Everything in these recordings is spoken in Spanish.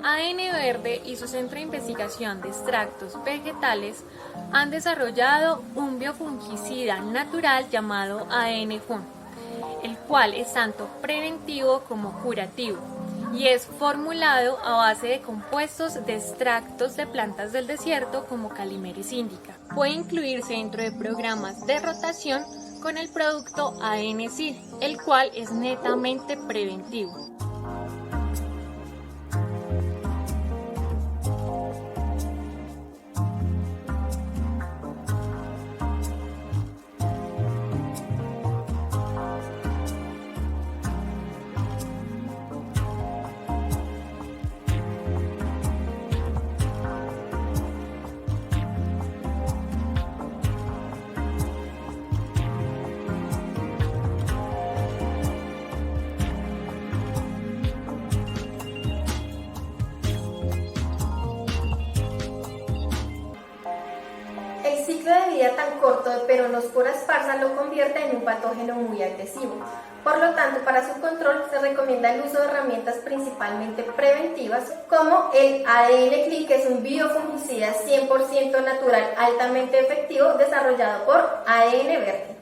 AN Verde y su Centro de Investigación de Extractos Vegetales han desarrollado un biofungicida natural llamado AN-Fun, el cual es tanto preventivo como curativo y es formulado a base de compuestos de extractos de plantas del desierto como Calimeris indica. Puede incluirse dentro de programas de rotación con el producto AN-Sil, el cual es netamente preventivo. El ciclo de vida tan corto de Peronospora esparsa lo convierte en un patógeno muy agresivo. Por lo tanto, para su control se recomienda el uso de herramientas principalmente preventivas como el ADN-CLI, que es un biofungicida 100% natural altamente efectivo desarrollado por AN Verde.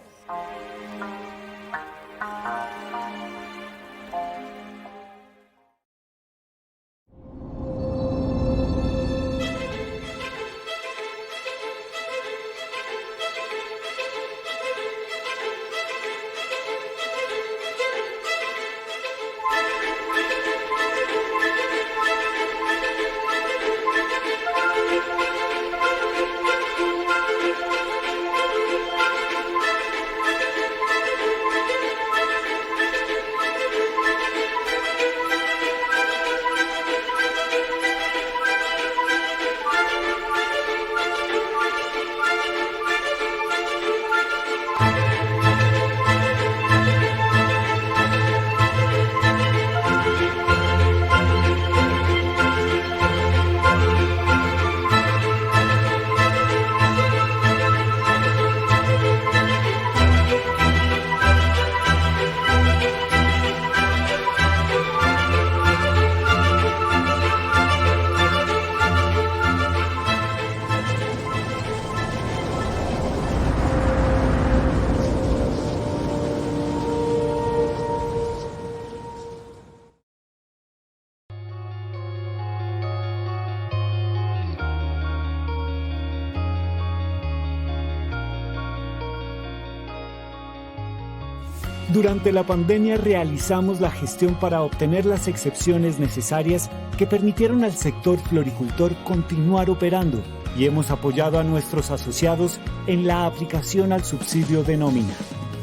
Durante la pandemia realizamos la gestión para obtener las excepciones necesarias que permitieron al sector floricultor continuar operando y hemos apoyado a nuestros asociados en la aplicación al subsidio de nómina.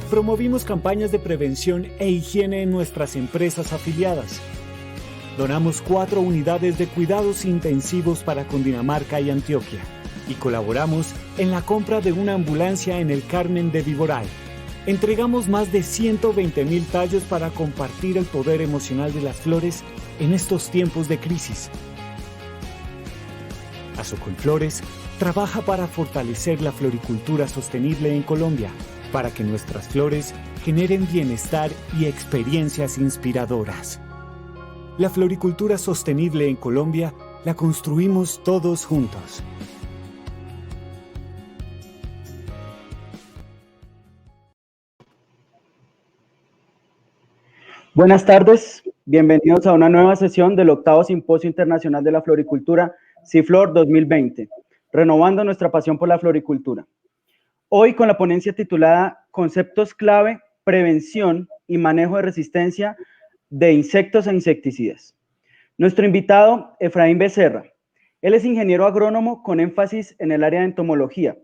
Promovimos campañas de prevención e higiene en nuestras empresas afiliadas. Donamos 4 unidades de cuidados intensivos para Cundinamarca y Antioquia y colaboramos en la compra de una ambulancia en el Carmen de Viboral. Entregamos más de 120.000 tallos para compartir el poder emocional de las flores en estos tiempos de crisis. Azocolflores trabaja para fortalecer la floricultura sostenible en Colombia, para que nuestras flores generen bienestar y experiencias inspiradoras. La floricultura sostenible en Colombia la construimos todos juntos. Buenas tardes, bienvenidos a una nueva sesión del 8º Simposio Internacional de la Floricultura, CIFLOR 2020, renovando nuestra pasión por la floricultura. Hoy con la ponencia titulada Conceptos clave, prevención y manejo de resistencia de insectos e insecticidas. Nuestro invitado, Efraín Becerra. Él es ingeniero agrónomo con énfasis en el área de entomología,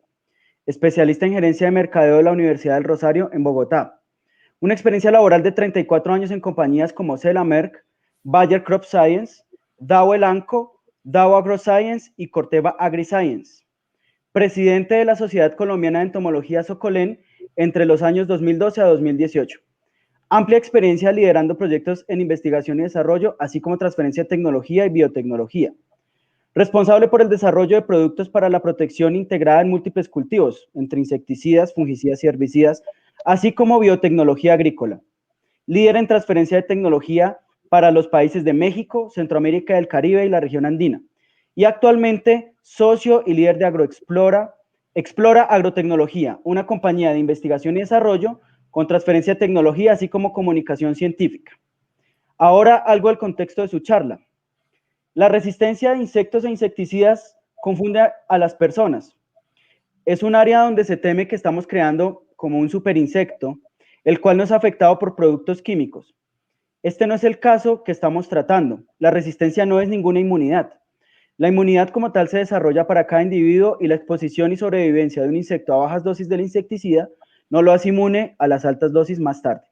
especialista en gerencia de mercadeo de la Universidad del Rosario en Bogotá. Una experiencia laboral de 34 años en compañías como Cela Merck, Bayer Crop Science, Dow Elanco, Dow AgroScience y Corteva AgriScience. Presidente de la Sociedad Colombiana de Entomología Socolén entre los años 2012 a 2018. Amplia experiencia liderando proyectos en investigación y desarrollo, así como transferencia de tecnología y biotecnología. Responsable por el desarrollo de productos para la protección integrada en múltiples cultivos, entre insecticidas, fungicidas y herbicidas, así como biotecnología agrícola. Líder en transferencia de tecnología para los países de México, Centroamérica del Caribe y la región andina. Y actualmente socio y líder de Explora Agrotecnología, una compañía de investigación y desarrollo con transferencia de tecnología, así como comunicación científica. Ahora algo del contexto de su charla. La resistencia de insectos e insecticidas confunde a las personas. Es un área donde se teme que estamos creando como un superinsecto, el cual no es afectado por productos químicos. Este no es el caso que estamos tratando. La resistencia no es ninguna inmunidad. La inmunidad como tal se desarrolla para cada individuo y la exposición y sobrevivencia de un insecto a bajas dosis del insecticida no lo hace inmune a las altas dosis más tarde.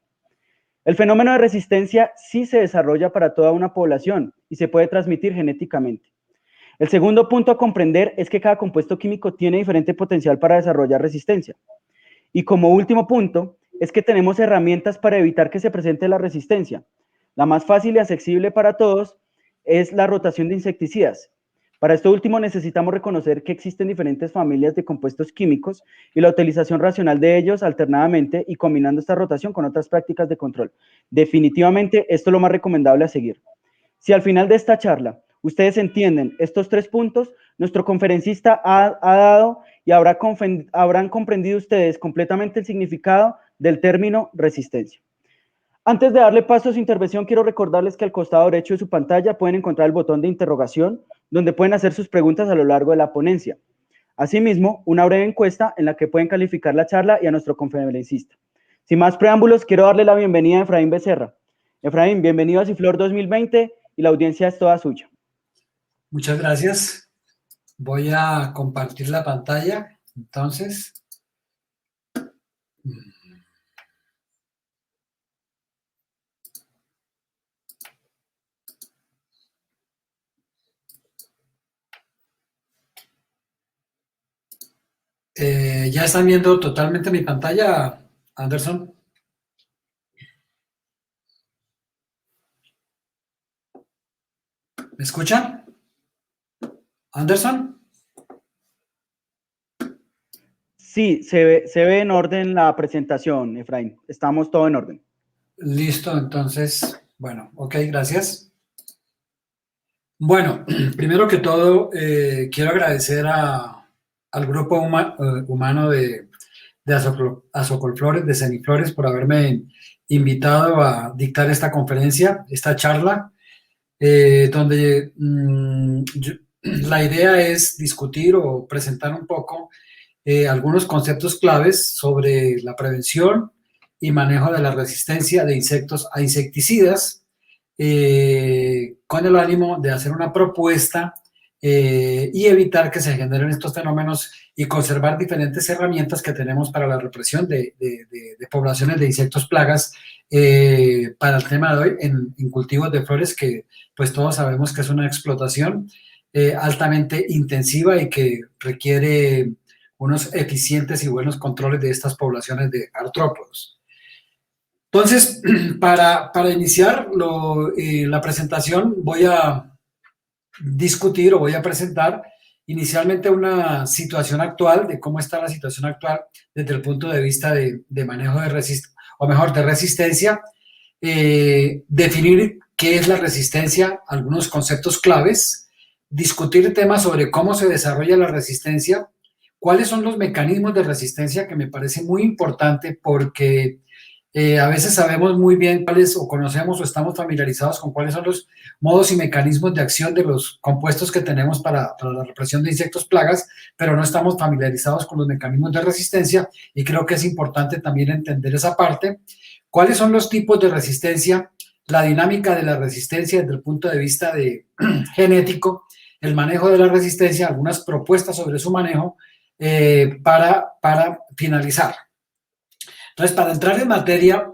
El fenómeno de resistencia sí se desarrolla para toda una población y se puede transmitir genéticamente. El segundo punto a comprender es que cada compuesto químico tiene diferente potencial para desarrollar resistencia. Y como último punto, es que tenemos herramientas para evitar que se presente la resistencia. La más fácil y accesible para todos es la rotación de insecticidas. Para esto último necesitamos reconocer que existen diferentes familias de compuestos químicos y la utilización racional de ellos alternadamente y combinando esta rotación con otras prácticas de control. Definitivamente esto es lo más recomendable a seguir. Si al final de esta charla ustedes entienden estos 3 puntos, nuestro conferencista ha dado y habrán comprendido ustedes completamente el significado del término resistencia. Antes de darle paso a su intervención, quiero recordarles que al costado derecho de su pantalla pueden encontrar el botón de interrogación, donde pueden hacer sus preguntas a lo largo de la ponencia. Asimismo, una breve encuesta en la que pueden calificar la charla y a nuestro conferencista. Sin más preámbulos, quiero darle la bienvenida a Efraín Becerra. Efraín, bienvenido a CIFLOR 2020 y la audiencia es toda suya. Muchas gracias. Voy a compartir la pantalla, entonces. ¿Ya están viendo totalmente mi pantalla, Anderson? ¿Me escuchan? ¿Anderson? Sí, se ve en orden la presentación, Efraín. Estamos todo en orden. Listo, entonces, bueno, ok, gracias. Bueno, primero que todo, quiero agradecer al grupo humano de Azocolflores, de Semiflores, por haberme invitado a dictar esta conferencia, esta charla, donde la idea es discutir o presentar un poco algunos conceptos claves sobre la prevención y manejo de la resistencia de insectos a insecticidas, con el ánimo de hacer una propuesta y evitar que se generen estos fenómenos y conservar diferentes herramientas que tenemos para la represión de poblaciones de insectos plagas para el tema de hoy en cultivos de flores, que pues todos sabemos que es una explotación altamente intensiva y que requiere unos eficientes y buenos controles de estas poblaciones de artrópodos. Entonces, para iniciar la presentación, voy a discutir o voy a presentar inicialmente una situación actual, de cómo está la situación actual desde el punto de vista de manejo de resistencia, o mejor, de resistencia, definir qué es la resistencia, algunos conceptos claves, discutir temas sobre cómo se desarrolla la resistencia, cuáles son los mecanismos de resistencia, que me parece muy importante porque a veces sabemos muy bien cuáles, o conocemos o estamos familiarizados con cuáles son los modos y mecanismos de acción de los compuestos que tenemos para la represión de insectos plagas, pero no estamos familiarizados con los mecanismos de resistencia, y creo que es importante también entender esa parte. ¿Cuáles son los tipos de resistencia? La dinámica de la resistencia desde el punto de vista genético, el manejo de la resistencia, algunas propuestas sobre su manejo para finalizar. Entonces, para entrar en materia,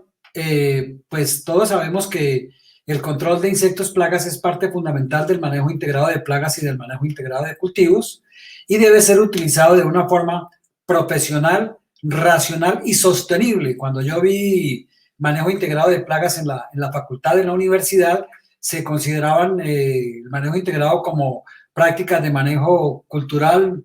pues todos sabemos que el control de insectos plagas es parte fundamental del manejo integrado de plagas y del manejo integrado de cultivos, y debe ser utilizado de una forma profesional, racional y sostenible. Cuando yo vi manejo integrado de plagas en la facultad, en la universidad, se consideraban el manejo integrado como prácticas de manejo cultural,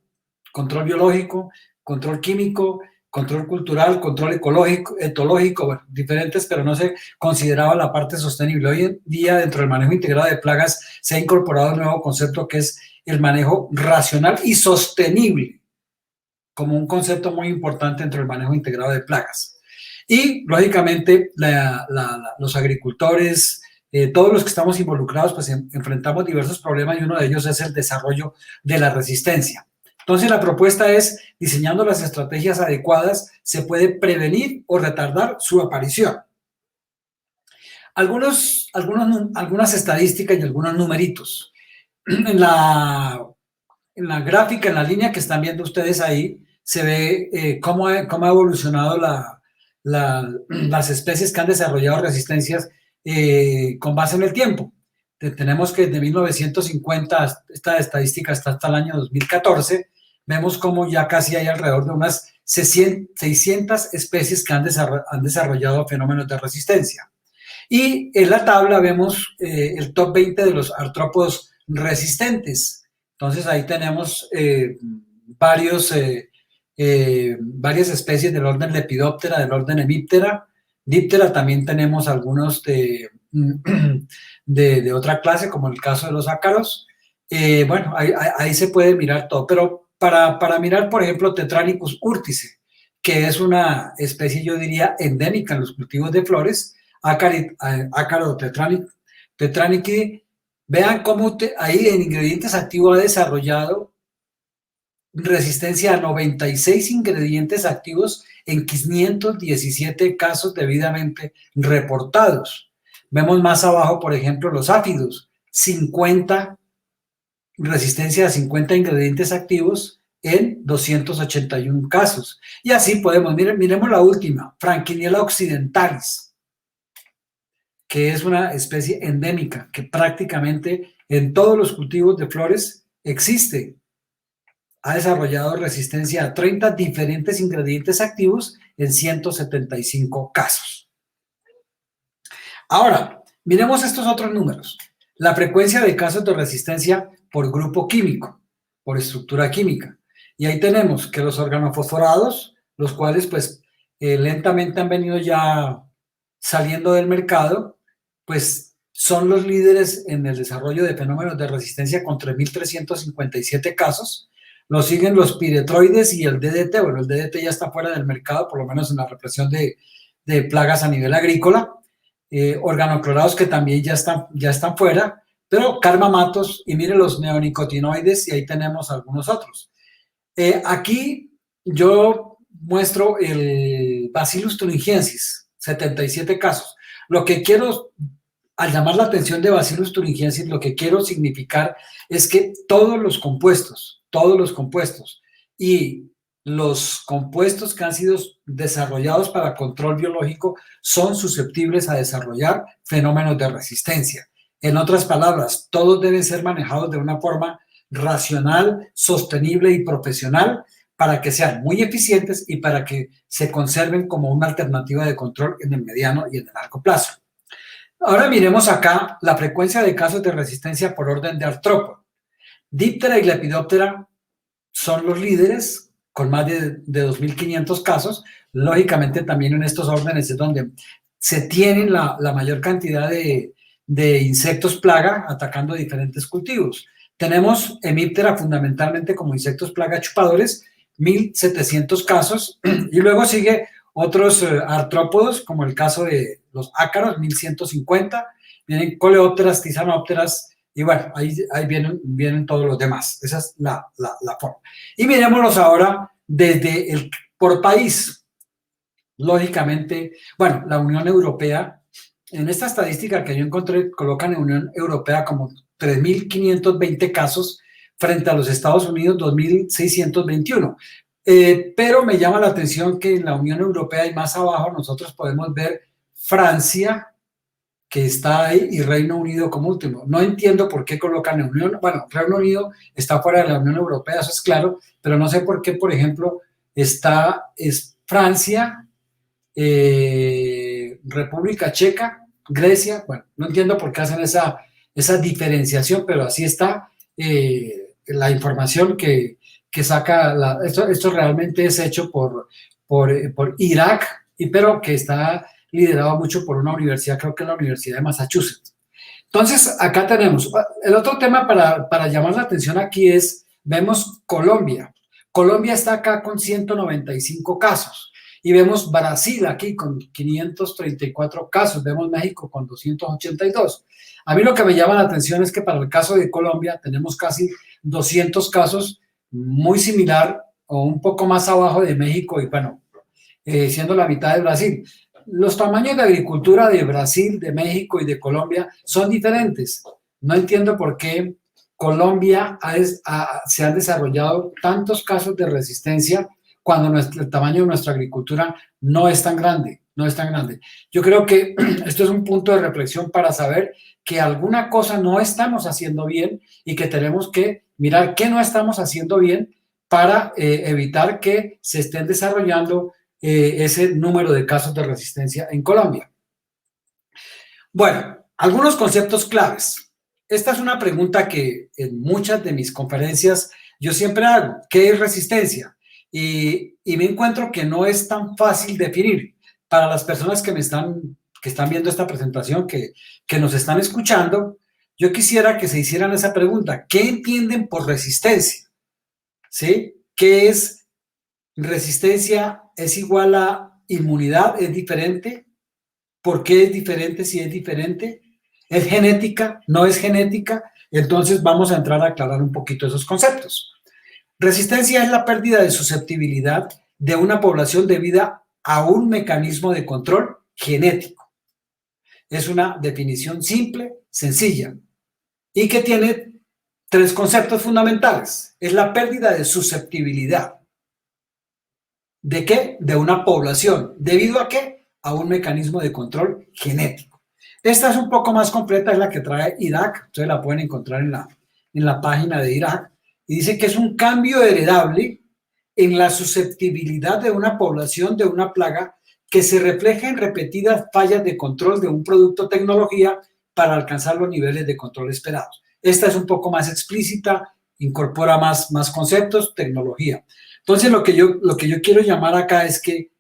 control biológico, control químico, control cultural, control ecológico, etológico, bueno, diferentes, pero no se consideraba la parte sostenible. Hoy en día, dentro del manejo integrado de plagas, se ha incorporado un nuevo concepto que es el manejo racional y sostenible, como un concepto muy importante dentro del manejo integrado de plagas. Y, lógicamente, los agricultores, todos los que estamos involucrados, pues enfrentamos diversos problemas, y uno de ellos es el desarrollo de la resistencia. Entonces, la propuesta es, diseñando las estrategias adecuadas, se puede prevenir o retardar su aparición. Algunas estadísticas y algunos numeritos. En la gráfica, en la línea que están viendo ustedes ahí, se ve cómo ha evolucionado las especies que han desarrollado resistencias con base en el tiempo. Tenemos que desde 1950, esta estadística está hasta el año 2014, vemos como ya casi hay alrededor de unas 600 especies que han desarrollado fenómenos de resistencia. Y en la tabla vemos el top 20 de los artrópodos resistentes. Entonces ahí tenemos varias especies del orden Lepidoptera, del orden Hemiptera. Diptera también tenemos algunos de otra clase, como el caso de los ácaros. Bueno, ahí se puede mirar todo, pero para mirar, por ejemplo, Tetranicus urtice, que es una especie, yo diría, endémica en los cultivos de flores, ácaro tetranici, vean cómo ahí en ingredientes activos ha desarrollado resistencia a 96 ingredientes activos en 517 casos debidamente reportados. Vemos más abajo, por ejemplo, los áfidos, resistencia a 50 ingredientes activos en 281 casos. Y así podemos, miremos la última, Franquiniella occidentalis, que es una especie endémica que prácticamente en todos los cultivos de flores existe. Ha desarrollado resistencia a 30 diferentes ingredientes activos en 175 casos. Ahora, miremos estos otros números. La frecuencia de casos de resistencia por grupo químico, por estructura química. Y ahí tenemos que los organofosforados, los cuales pues lentamente han venido ya saliendo del mercado, pues son los líderes en el desarrollo de fenómenos de resistencia con 3.357 casos. Lo siguen los piretroides y el DDT. Bueno, el DDT ya está fuera del mercado, por lo menos en la represión de plagas a nivel agrícola. Organoclorados que también ya están fuera, pero carbamatos, y miren los neonicotinoides, y ahí tenemos algunos otros. Aquí yo muestro el Bacillus thuringiensis, 77 casos. Lo que quiero, al llamar la atención de Bacillus thuringiensis, lo que quiero significar es que todos los compuestos y los compuestos que han sido desarrollados para control biológico son susceptibles a desarrollar fenómenos de resistencia. En otras palabras, todos deben ser manejados de una forma racional, sostenible y profesional para que sean muy eficientes y para que se conserven como una alternativa de control en el mediano y en el largo plazo. Ahora miremos acá la frecuencia de casos de resistencia por orden de artrópodo. Diptera y Lepidoptera son los líderes con más de 2.500 casos. Lógicamente también en estos órdenes es donde se tienen la mayor cantidad de insectos plaga atacando diferentes cultivos. Tenemos hemíptera fundamentalmente como insectos plaga chupadores, 1.700 casos, y luego sigue otros artrópodos, como el caso de los ácaros, 1.150, vienen coleópteras, tisanópteras, y bueno, ahí vienen todos los demás. Esa es la forma. Y mirémoslos ahora por país. Lógicamente, bueno, la Unión Europea, en esta estadística que yo encontré, colocan en Unión Europea como 3.520 casos frente a los Estados Unidos, 2.621. Pero me llama la atención que en la Unión Europea y más abajo nosotros podemos ver Francia, que está ahí, y Reino Unido como último. No entiendo por qué colocan Reino Unido está fuera de la Unión Europea, eso es claro, pero no sé por qué, por ejemplo, es Francia, República Checa, Grecia. Bueno, no entiendo por qué hacen esa diferenciación, pero así está la información que saca. Esto realmente es hecho por Irak, pero que está liderado mucho por una universidad, creo que es la Universidad de Massachusetts. Entonces, acá tenemos el otro tema para llamar la atención aquí vemos Colombia. Colombia está acá con 195 casos. Y vemos Brasil aquí con 534 casos, vemos México con 282. A mí lo que me llama la atención es que para el caso de Colombia tenemos casi 200 casos, muy similar o un poco más abajo de México y bueno, siendo la mitad de Brasil. Los tamaños de agricultura de Brasil, de México y de Colombia son diferentes. No entiendo por qué Colombia se han desarrollado tantos casos de resistencia cuando el tamaño de nuestra agricultura no es tan grande, no es tan grande. Yo creo que esto es un punto de reflexión para saber que alguna cosa no estamos haciendo bien y que tenemos que mirar qué no estamos haciendo bien para evitar que se estén desarrollando ese número de casos de resistencia en Colombia. Bueno, algunos conceptos claves. Esta es una pregunta que en muchas de mis conferencias yo siempre hago. ¿Qué es resistencia? Y me encuentro que no es tan fácil definir. Para las personas que están viendo esta presentación, que nos están escuchando, yo quisiera que se hicieran esa pregunta. ¿Qué entienden por resistencia? ¿Sí? ¿Qué es resistencia? ¿Es igual a inmunidad? ¿Es diferente? ¿Por qué es diferente si es diferente? ¿Es genética? ¿No es genética? Entonces vamos a entrar a aclarar un poquito esos conceptos. Resistencia es la pérdida de susceptibilidad de una población debido a un mecanismo de control genético. Es una definición simple, sencilla, y que tiene 3 conceptos fundamentales. Es la pérdida de susceptibilidad. ¿De qué? De una población. ¿Debido a qué? A un mecanismo de control genético. Esta es un poco más completa, es la que trae Irak. Ustedes la pueden encontrar en la página de Irak. Y dice que es un cambio heredable en la susceptibilidad de una población de una plaga que se refleja en repetidas fallas de control de un producto o tecnología para alcanzar los niveles de control esperados. Esta es un poco más explícita, incorpora más conceptos, tecnología. Entonces, lo que yo quiero llamar acá es que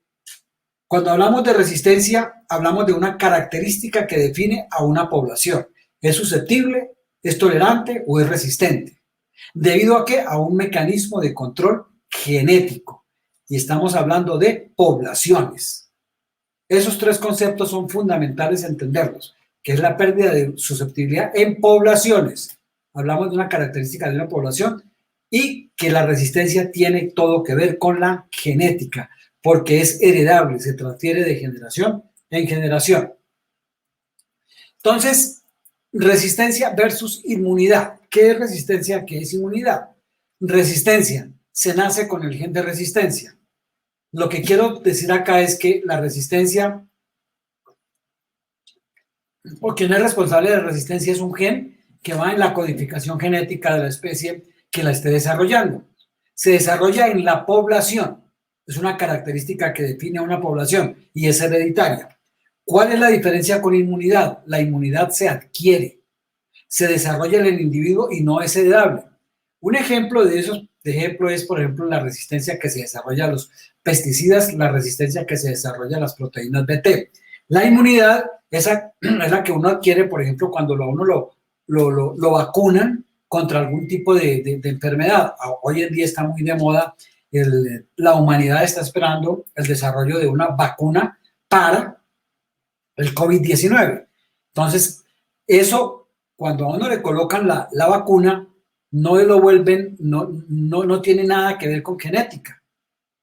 cuando hablamos de resistencia, hablamos de una característica que define a una población. ¿Es susceptible, es tolerante o es resistente? ¿Debido a qué? A un mecanismo de control genético. Y estamos hablando de poblaciones. Esos 3 conceptos son fundamentales entenderlos, que es la pérdida de susceptibilidad en poblaciones. Hablamos de una característica de una población y que la resistencia tiene todo que ver con la genética, porque es heredable, se transfiere de generación en generación. Entonces, resistencia versus inmunidad. ¿Qué es resistencia? ¿Qué es inmunidad? Resistencia, se nace con el gen de resistencia. Lo que quiero decir acá es que la resistencia, o quien es responsable de la resistencia, es un gen que va en la codificación genética de la especie que la esté desarrollando. Se desarrolla en la población. Es una característica que define a una población y es hereditaria. ¿Cuál es la diferencia con inmunidad? La inmunidad se adquiere, se desarrolla en el individuo y no es heredable. Un ejemplo de esos de ejemplo es, por ejemplo, la resistencia que se desarrolla a los pesticidas, la resistencia que se desarrolla a las proteínas BT. La inmunidad, esa es la que uno adquiere, por ejemplo, cuando a uno lo vacunan contra algún tipo de enfermedad. Hoy en día está muy de moda, la humanidad está esperando el desarrollo de una vacuna para el COVID-19. Entonces, eso, cuando a uno le colocan la vacuna, no lo vuelven, no tiene nada que ver con genética.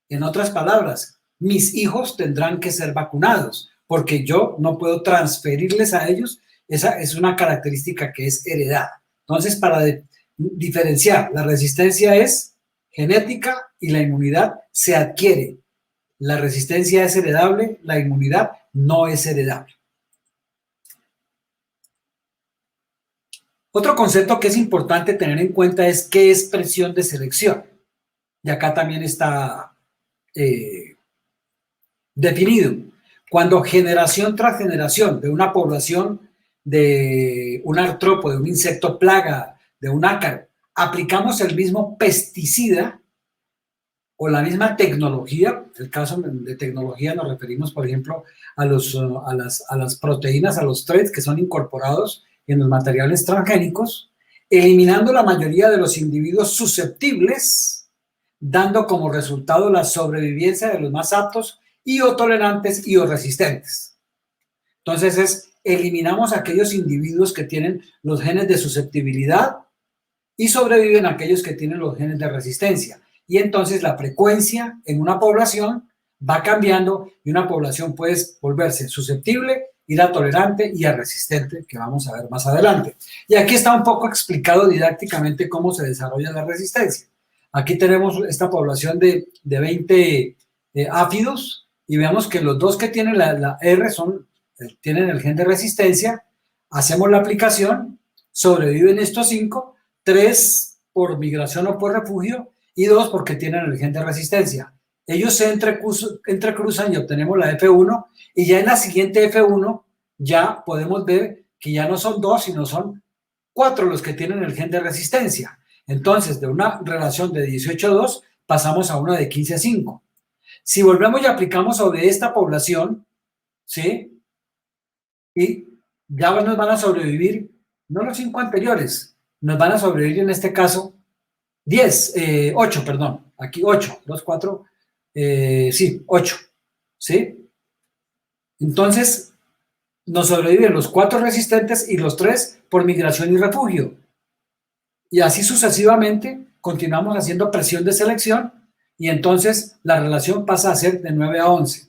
En otras palabras, mis hijos tendrán que ser vacunados, porque yo no puedo transferirles a ellos. Esa es una característica que es heredada. Entonces, para diferenciar, la resistencia es genética y la inmunidad se adquiere. La resistencia es heredable, la inmunidad no es heredable. Otro concepto que es importante tener en cuenta es qué es presión de selección. Y acá también está definido. Cuando generación tras generación de una población de un artrópodo, de un insecto plaga, de un ácaro, aplicamos el mismo pesticida o la misma tecnología, en el caso de tecnología nos referimos, por ejemplo, a las proteínas, a los threads que son incorporados en los materiales transgénicos, eliminando la mayoría de los individuos susceptibles, dando como resultado la sobrevivencia de los más aptos y o tolerantes y o resistentes. Entonces eliminamos aquellos individuos que tienen los genes de susceptibilidad y sobreviven aquellos que tienen los genes de resistencia. Y entonces la frecuencia en una población va cambiando y una población puede volverse susceptible, ir a tolerante y a resistente, que vamos a ver más adelante. Y aquí está un poco explicado didácticamente cómo se desarrolla la resistencia. Aquí tenemos esta población de 20 áfidos y vemos que los dos que tienen la R tienen el gen de resistencia. Hacemos la aplicación, sobreviven estos 5, 3 por migración o por refugio y 2 porque tienen el gen de resistencia. Ellos se entrecruzan y obtenemos la F1 y ya en la siguiente F1 ya podemos ver que ya no son 2 sino son 4 los que tienen el gen de resistencia. Entonces de una relación de 18-2 pasamos a una de 15-5. Si volvemos y aplicamos sobre esta población, ¿sí? Y ya nos van a sobrevivir, no los 5 anteriores, nos van a sobrevivir en este caso 8, perdón, aquí 8, 2, 4, sí, 8, ¿sí? Entonces, nos sobreviven los 4 resistentes y los 3 por migración y refugio. Y así sucesivamente continuamos haciendo presión de selección y entonces la relación pasa a ser de 9 a 11.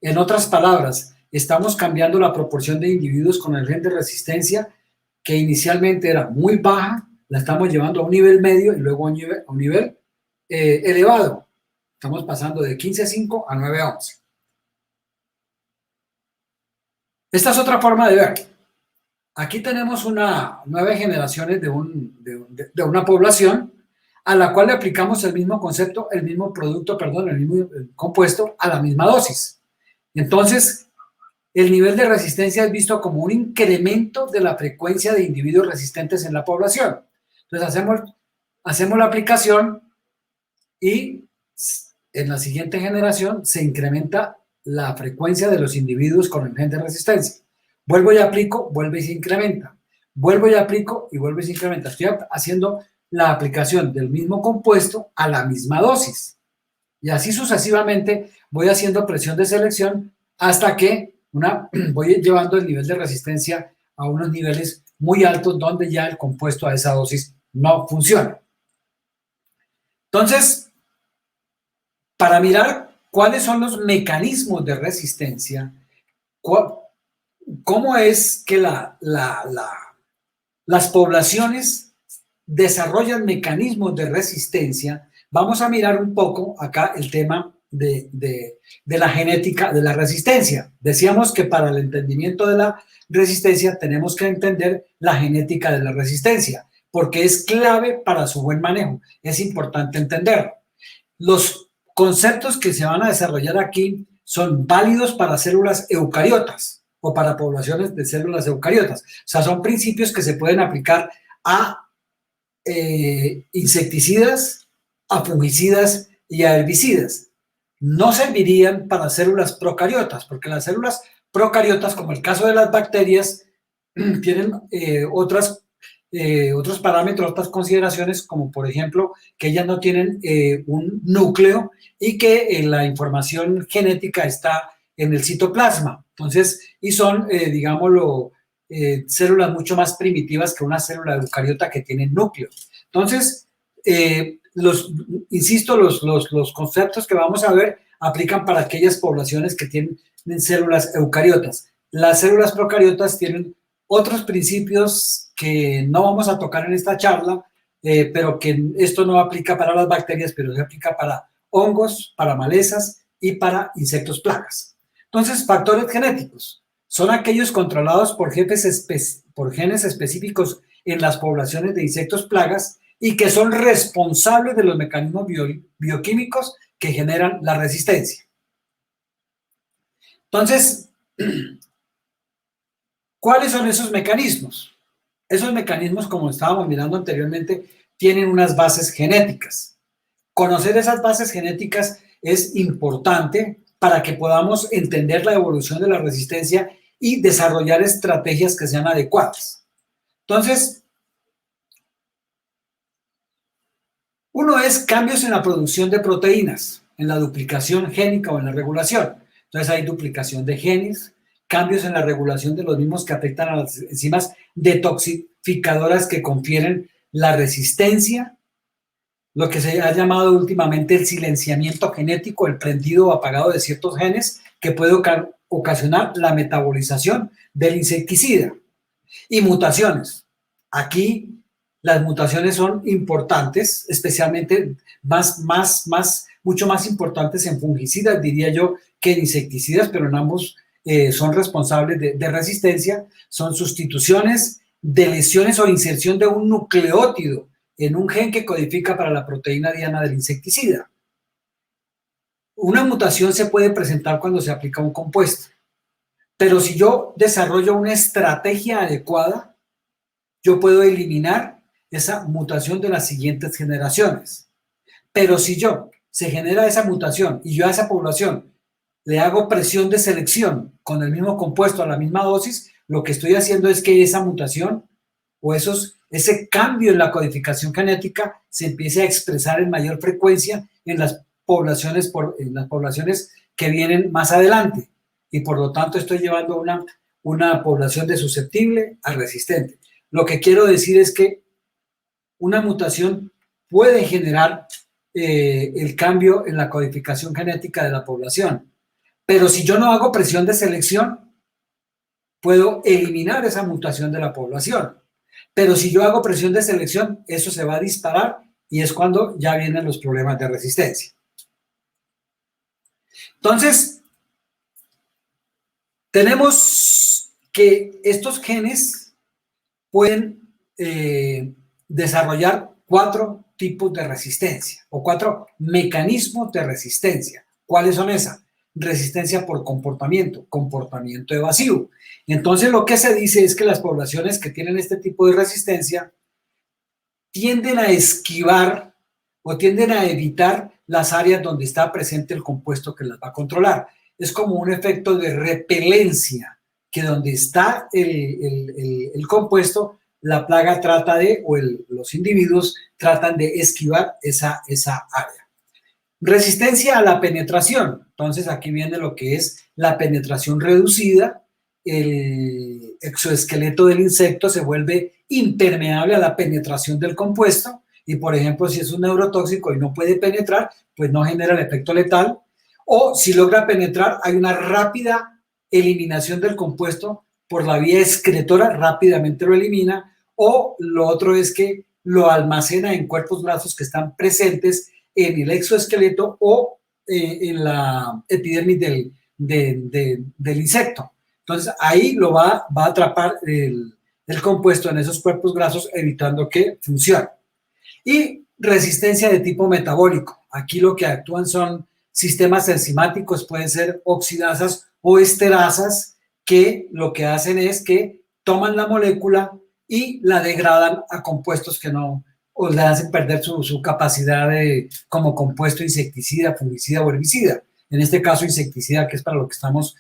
En otras palabras, estamos cambiando la proporción de individuos con el gen de resistencia que inicialmente era muy baja, la estamos llevando a un nivel medio y luego a un nivel elevado. Estamos pasando de 15-5 a 9-11. Esta es otra forma de ver. Aquí tenemos 9 generaciones de una población a la cual le aplicamos el mismo concepto, el mismo producto, perdón, el mismo compuesto a la misma dosis. Entonces, el nivel de resistencia es visto como un incremento de la frecuencia de individuos resistentes en la población. Entonces hacemos la aplicación y en la siguiente generación se incrementa la frecuencia de los individuos con el gen de resistencia. Vuelvo y aplico, vuelve y se incrementa. Vuelvo y aplico y vuelve y se incrementa. Estoy haciendo la aplicación del mismo compuesto a la misma dosis. Y así sucesivamente voy haciendo presión de selección hasta que voy llevando el nivel de resistencia a unos niveles muy altos donde ya el compuesto a esa dosis no funciona. Entonces, para mirar cuáles son los mecanismos de resistencia, cómo es que las poblaciones desarrollan mecanismos de resistencia, vamos a mirar un poco acá el tema de la genética de la resistencia. Decíamos que para el entendimiento de la resistencia tenemos que entender la genética de la resistencia, porque es clave para su buen manejo. Es importante entenderlo. Los conceptos que se van a desarrollar aquí son válidos para células eucariotas o para poblaciones de células eucariotas. O sea, son principios que se pueden aplicar a insecticidas, a fungicidas y a herbicidas. No servirían para células procariotas, porque las células procariotas, como el caso de las bacterias, tienen otros parámetros, otras consideraciones, como por ejemplo que ellas no tienen un núcleo y que la información genética está en el citoplasma. Entonces, y son, digámoslo, células mucho más primitivas que una célula eucariota que tiene núcleo. Entonces, insisto, los conceptos que vamos a ver aplican para aquellas poblaciones que tienen células eucariotas. Las células procariotas tienen otros principios que no vamos a tocar en esta charla, pero que esto no aplica para las bacterias, pero se aplica para hongos, para malezas y para insectos plagas. Entonces, factores genéticos son aquellos controlados por genes específicos en las poblaciones de insectos plagas y que son responsables de los mecanismos bioquímicos que generan la resistencia. Entonces, ¿cuáles son esos mecanismos? Esos mecanismos, como estábamos mirando anteriormente, tienen unas bases genéticas. Conocer esas bases genéticas es importante para que podamos entender la evolución de la resistencia y desarrollar estrategias que sean adecuadas. Entonces, uno es cambios en la producción de proteínas, en la duplicación génica o en la regulación. Entonces hay duplicación de genes, cambios en la regulación de los mismos que afectan a las enzimas detoxificadoras que confieren la resistencia, lo que se ha llamado últimamente el silenciamiento genético, el prendido o apagado de ciertos genes que puede ocasionar la metabolización del insecticida. Y mutaciones. Aquí las mutaciones son importantes, especialmente mucho más importantes en fungicidas, diría yo, que en insecticidas, pero en ambos son responsables de resistencia. Son sustituciones, deleciones o inserción de un nucleótido en un gen que codifica para la proteína diana del insecticida. Una mutación se puede presentar cuando se aplica un compuesto, pero si yo desarrollo una estrategia adecuada, yo puedo eliminar esa mutación de las siguientes generaciones. Pero si se genera esa mutación y yo a esa población le hago presión de selección con el mismo compuesto a la misma dosis, lo que estoy haciendo es que esa mutación o ese cambio en la codificación genética se empiece a expresar en mayor frecuencia en las poblaciones que vienen más adelante. Y por lo tanto estoy llevando una población de susceptible a resistente. Lo que quiero decir es que una mutación puede generar el cambio en la codificación genética de la población. Pero si yo no hago presión de selección, puedo eliminar esa mutación de la población. Pero si yo hago presión de selección, eso se va a disparar y es cuando ya vienen los problemas de resistencia. Entonces, tenemos que estos genes pueden desarrollar 4 tipos de resistencia o 4 mecanismos de resistencia. ¿Cuáles son esas? Resistencia por comportamiento evasivo. Entonces lo que se dice es que las poblaciones que tienen este tipo de resistencia tienden a esquivar o tienden a evitar las áreas donde está presente el compuesto que las va a controlar. Es como un efecto de repelencia, que donde está el compuesto, la plaga trata los individuos tratan de esquivar esa área. Resistencia a la penetración. Entonces aquí viene lo que es la penetración reducida. El exoesqueleto del insecto se vuelve impermeable a la penetración del compuesto y, por ejemplo, si es un neurotóxico y no puede penetrar, pues no genera el efecto letal. O si logra penetrar, hay una rápida eliminación del compuesto por la vía excretora, rápidamente lo elimina. O lo otro es que lo almacena en cuerpos grasos que están presentes en el exoesqueleto o en la epidermis del insecto. Entonces ahí lo va a atrapar el compuesto en esos cuerpos grasos, evitando que funcione. Y resistencia de tipo metabólico. Aquí lo que actúan son sistemas enzimáticos, pueden ser oxidasas o esterasas, que lo que hacen es que toman la molécula y la degradan a compuestos que no o le hacen perder su capacidad como compuesto insecticida, fungicida o herbicida. En este caso, insecticida, que es para lo que estamos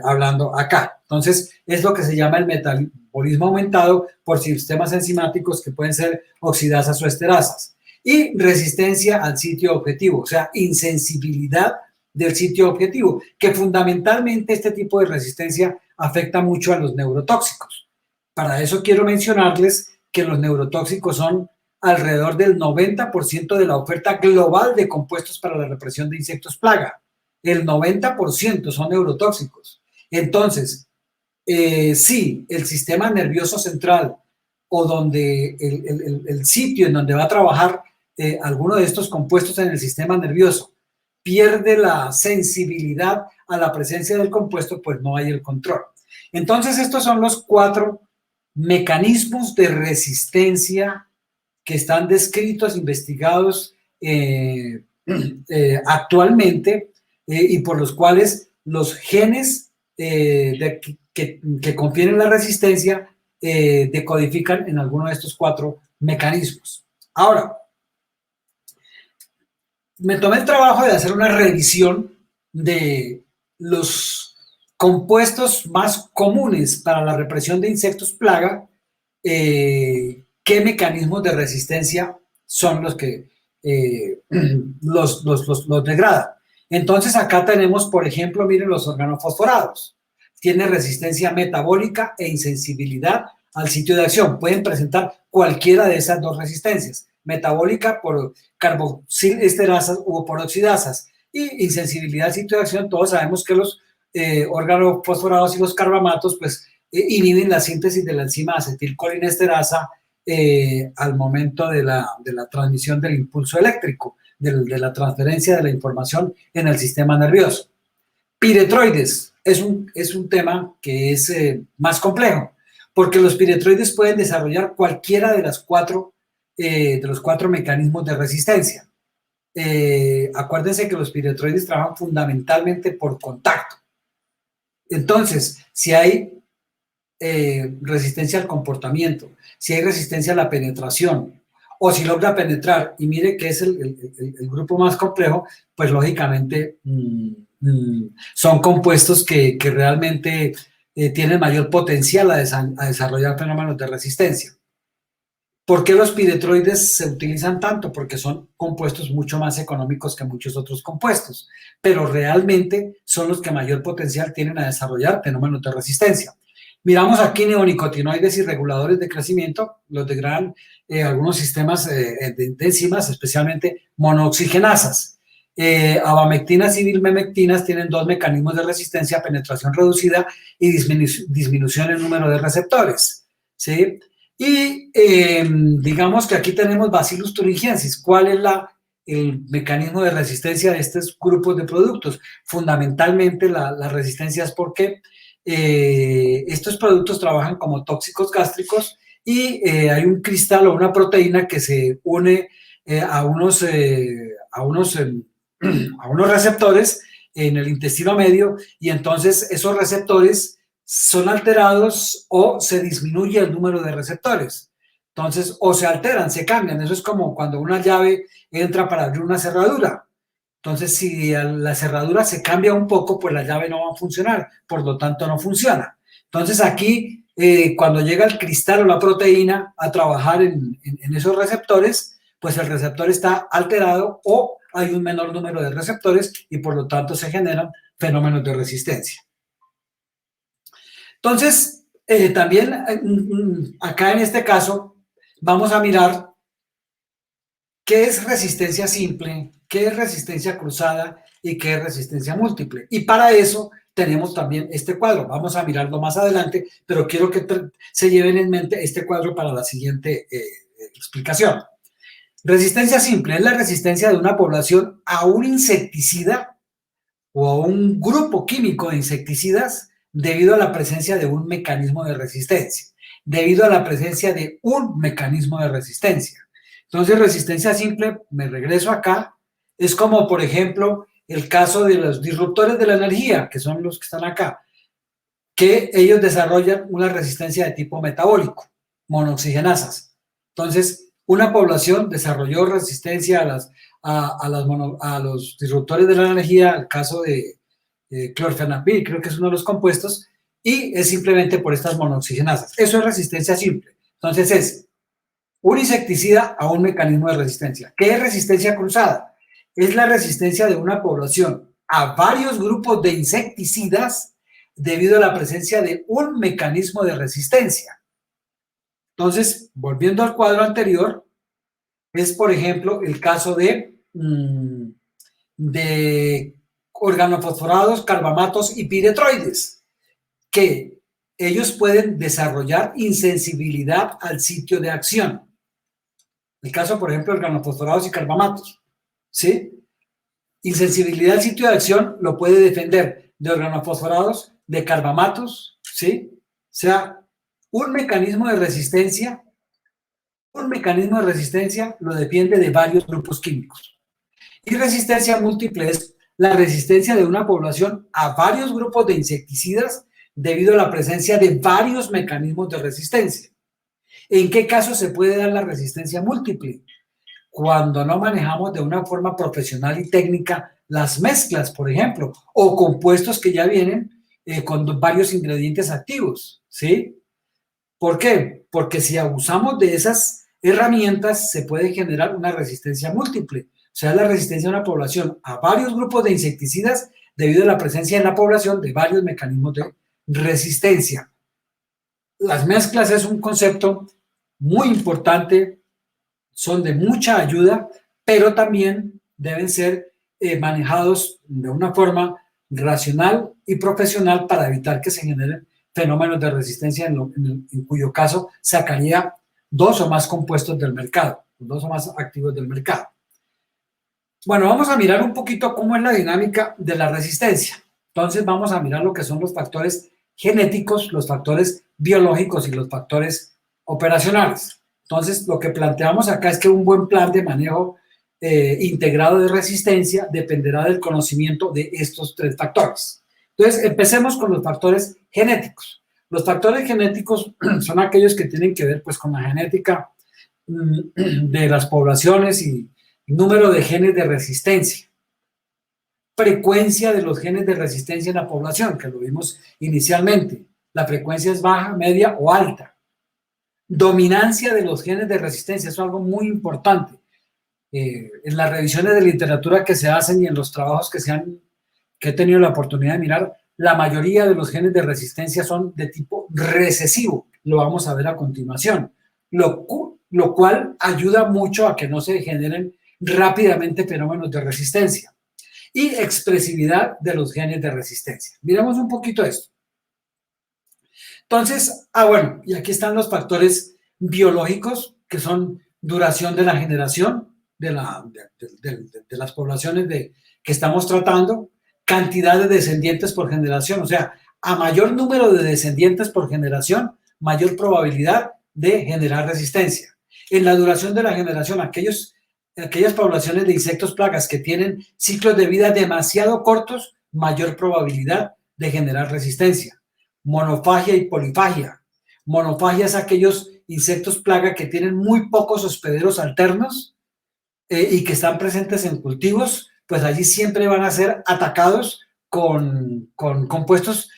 hablando acá. Entonces, es lo que se llama el metabolismo aumentado por sistemas enzimáticos que pueden ser oxidasas o esterasas. Y resistencia al sitio objetivo, o sea, insensibilidad del sitio objetivo, que fundamentalmente este tipo de resistencia afecta mucho a los neurotóxicos. Para eso quiero mencionarles que los neurotóxicos son alrededor del 90% de la oferta global de compuestos para la represión de insectos plaga. El 90% son neurotóxicos. Entonces, si el sistema nervioso central o donde el sitio en donde va a trabajar alguno de estos compuestos en el sistema nervioso pierde la sensibilidad a la presencia del compuesto, pues no hay el control. Entonces, estos son los 4 mecanismos de resistencia que están descritos, investigados actualmente y por los cuales los genes que confieren la resistencia decodifican en alguno de estos 4 mecanismos. Ahora, me tomé el trabajo de hacer una revisión de los compuestos más comunes para la represión de insectos plaga, qué mecanismos de resistencia son los que los degradan. Entonces acá tenemos, por ejemplo, miren los organofosforados. Tiene resistencia metabólica e insensibilidad al sitio de acción. Pueden presentar cualquiera de esas 2 resistencias. Metabólica por carboxilesterasas o por oxidasas y insensibilidad al sitio de acción. Todos sabemos que los organofosforados y los carbamatos pues inhiben la síntesis de la enzima acetilcolinesterasa al momento de la transmisión del impulso eléctrico, de la transferencia de la información en el sistema nervioso. Piretroides es un tema que es más complejo, porque los piretroides pueden desarrollar cualquiera de los 4 mecanismos de resistencia. Acuérdense que los piretroides trabajan fundamentalmente por contacto. Entonces, si hay resistencia al comportamiento, si hay resistencia a la penetración, o si logra penetrar, y mire que es el grupo más complejo, pues lógicamente son compuestos que realmente tienen mayor potencial a desarrollar fenómenos de resistencia. ¿Por qué los piretroides se utilizan tanto? Porque son compuestos mucho más económicos que muchos otros compuestos, pero realmente son los que mayor potencial tienen a desarrollar fenómenos de resistencia. Miramos aquí neonicotinoides y reguladores de crecimiento, los degradan algunos sistemas de enzimas, especialmente monooxigenasas. Abamectinas y bilmemectinas tienen 2 mecanismos de resistencia, penetración reducida y disminución en número de receptores, ¿sí? Y digamos que aquí tenemos Bacillus thuringiensis. ¿Cuál es el mecanismo de resistencia de estos grupos de productos? Fundamentalmente la resistencia es porque estos productos trabajan como tóxicos gástricos y hay un cristal o una proteína que se une a unos receptores en el intestino medio, y entonces esos receptores son alterados o se disminuye el número de receptores. Entonces, o se alteran, se cambian. Eso es como cuando una llave entra para abrir una cerradura. Entonces, si la cerradura se cambia un poco, pues la llave no va a funcionar, por lo tanto no funciona. Entonces aquí, cuando llega el cristal o la proteína a trabajar en esos receptores, pues el receptor está alterado o hay un menor número de receptores y por lo tanto se generan fenómenos de resistencia. Entonces, también acá en este caso vamos a mirar qué es resistencia simple, qué es resistencia cruzada y qué es resistencia múltiple. Y para eso tenemos también este cuadro. Vamos a mirarlo más adelante, pero quiero que se lleven en mente este cuadro para la siguiente explicación. Resistencia simple es la resistencia de una población a un insecticida o a un grupo químico de insecticidas debido a la presencia de un mecanismo de resistencia, debido a la presencia de un mecanismo de resistencia. Entonces, resistencia simple, me regreso acá, es como, por ejemplo, el caso de los disruptores de la energía, que son los que están acá, que ellos desarrollan una resistencia de tipo metabólico, monooxigenasas. Entonces, una población desarrolló resistencia a los disruptores de la energía, el caso de clorfenapil, creo que es uno de los compuestos, y es simplemente por estas monooxigenasas. Eso es resistencia simple. Entonces es un insecticida a un mecanismo de resistencia. ¿Qué es resistencia cruzada? Es la resistencia de una población a varios grupos de insecticidas debido a la presencia de un mecanismo de resistencia. Entonces, volviendo al cuadro anterior, es, por ejemplo, el caso de organofosforados, carbamatos y piretroides, que ellos pueden desarrollar insensibilidad al sitio de acción. El caso, por ejemplo, de organofosforados y carbamatos, ¿sí? Insensibilidad al sitio de acción lo puede defender de organofosforados, de carbamatos, ¿sí? O sea, un mecanismo de resistencia lo defiende de varios grupos químicos. Y resistencia múltiple es la resistencia de una población a varios grupos de insecticidas debido a la presencia de varios mecanismos de resistencia. ¿En qué caso se puede dar la resistencia múltiple? Cuando no manejamos de una forma profesional y técnica las mezclas, por ejemplo, o compuestos que ya vienen con varios ingredientes activos, ¿sí? ¿Por qué? Porque si abusamos de esas herramientas se puede generar una resistencia múltiple, o sea, la resistencia de una población a varios grupos de insecticidas debido a la presencia en la población de varios mecanismos de resistencia. Las mezclas es un concepto muy importante, son de mucha ayuda, pero también deben ser manejados de una forma racional y profesional para evitar que se generen fenómenos de resistencia en cuyo caso sacaría dos o más compuestos del mercado, dos o más activos del mercado. Bueno, vamos a mirar un poquito cómo es la dinámica de la resistencia. Entonces vamos a mirar lo que son los factores genéticos, los factores biológicos y los factores operacionales. Entonces, lo que planteamos acá es que un buen plan de manejo integrado de resistencia dependerá del conocimiento de estos tres factores. Entonces, empecemos con los factores genéticos. Los factores genéticos son aquellos que tienen que ver pues, con la genética de las poblaciones y número de genes de resistencia. Frecuencia de los genes de resistencia en la población, que lo vimos inicialmente. La frecuencia es baja, media o alta. Dominancia de los genes de resistencia, eso es algo muy importante. En las revisiones de literatura que se hacen y en los trabajos que he tenido la oportunidad de mirar, la mayoría de los genes de resistencia son de tipo recesivo, lo vamos a ver a continuación, lo cual ayuda mucho a que no se generen rápidamente fenómenos de resistencia. Y expresividad de los genes de resistencia. Miremos un poquito esto. Entonces, bueno, y aquí están los factores biológicos, que son duración de la generación de las poblaciones que estamos tratando, cantidad de descendientes por generación, o sea, a mayor número de descendientes por generación, mayor probabilidad de generar resistencia. En la duración de la generación, aquellas poblaciones de insectos plagas que tienen ciclos de vida demasiado cortos, mayor probabilidad de generar resistencia. Monofagia y polifagia. Monofagia es aquellos insectos plaga que tienen muy pocos hospederos alternos y que están presentes en cultivos, pues allí siempre van a ser atacados con compuestos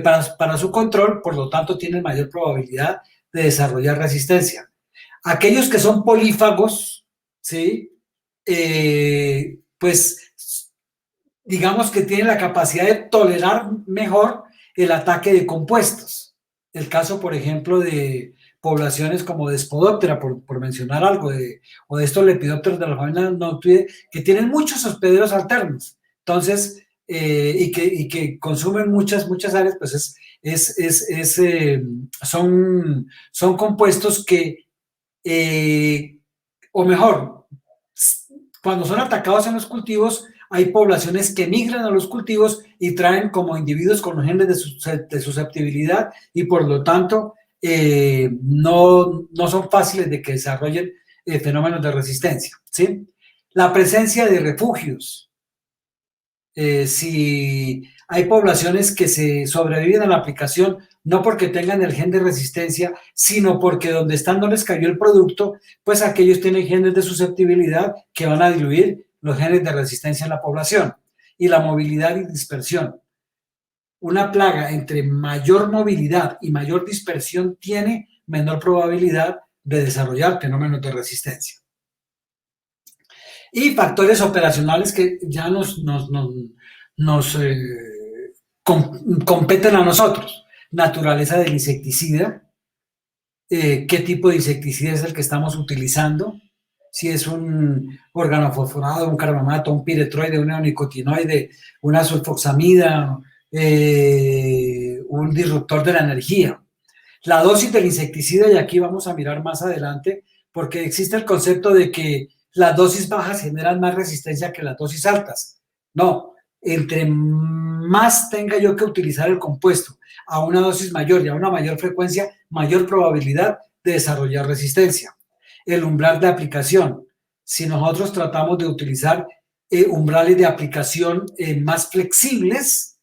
para su control, por lo tanto tienen mayor probabilidad de desarrollar resistencia. Aquellos que son polífagos, ¿sí? Pues digamos que tienen la capacidad de tolerar mejor el ataque de compuestos. El caso, por ejemplo, de poblaciones como de Spodoptera, por mencionar algo, o de estos lepidópteros de la familia Noctuidae, que tienen muchos hospederos alternos. Entonces, y que consumen muchas áreas, pues son compuestos que, o mejor, cuando son atacados en los cultivos, hay poblaciones que migran a los cultivos y traen como individuos con genes de susceptibilidad y por lo tanto no son fáciles de que desarrollen fenómenos de resistencia, ¿sí? La presencia de refugios. Si Hay poblaciones que se sobreviven a la aplicación no porque tengan el gen de resistencia, sino porque donde están no les cayó el producto, pues aquellos tienen genes de susceptibilidad que van a diluir los genes de resistencia en la población. Y la movilidad y dispersión. Una plaga entre mayor movilidad y mayor dispersión tiene menor probabilidad de desarrollar fenómenos de resistencia. Y factores operacionales que ya nos competen a nosotros. Naturaleza del insecticida, qué tipo de insecticida es el que estamos utilizando, si es un organofosforado, un carbamato, un piretroide, un neonicotinoide, una sulfoxamida, un disruptor de la energía. La dosis del insecticida, y aquí vamos a mirar más adelante, porque existe el concepto de que las dosis bajas generan más resistencia que las dosis altas. No, entre más tenga yo que utilizar el compuesto a una dosis mayor y a una mayor frecuencia, mayor probabilidad de desarrollar resistencia. El umbral de aplicación. Si nosotros tratamos de utilizar umbrales de aplicación más flexibles,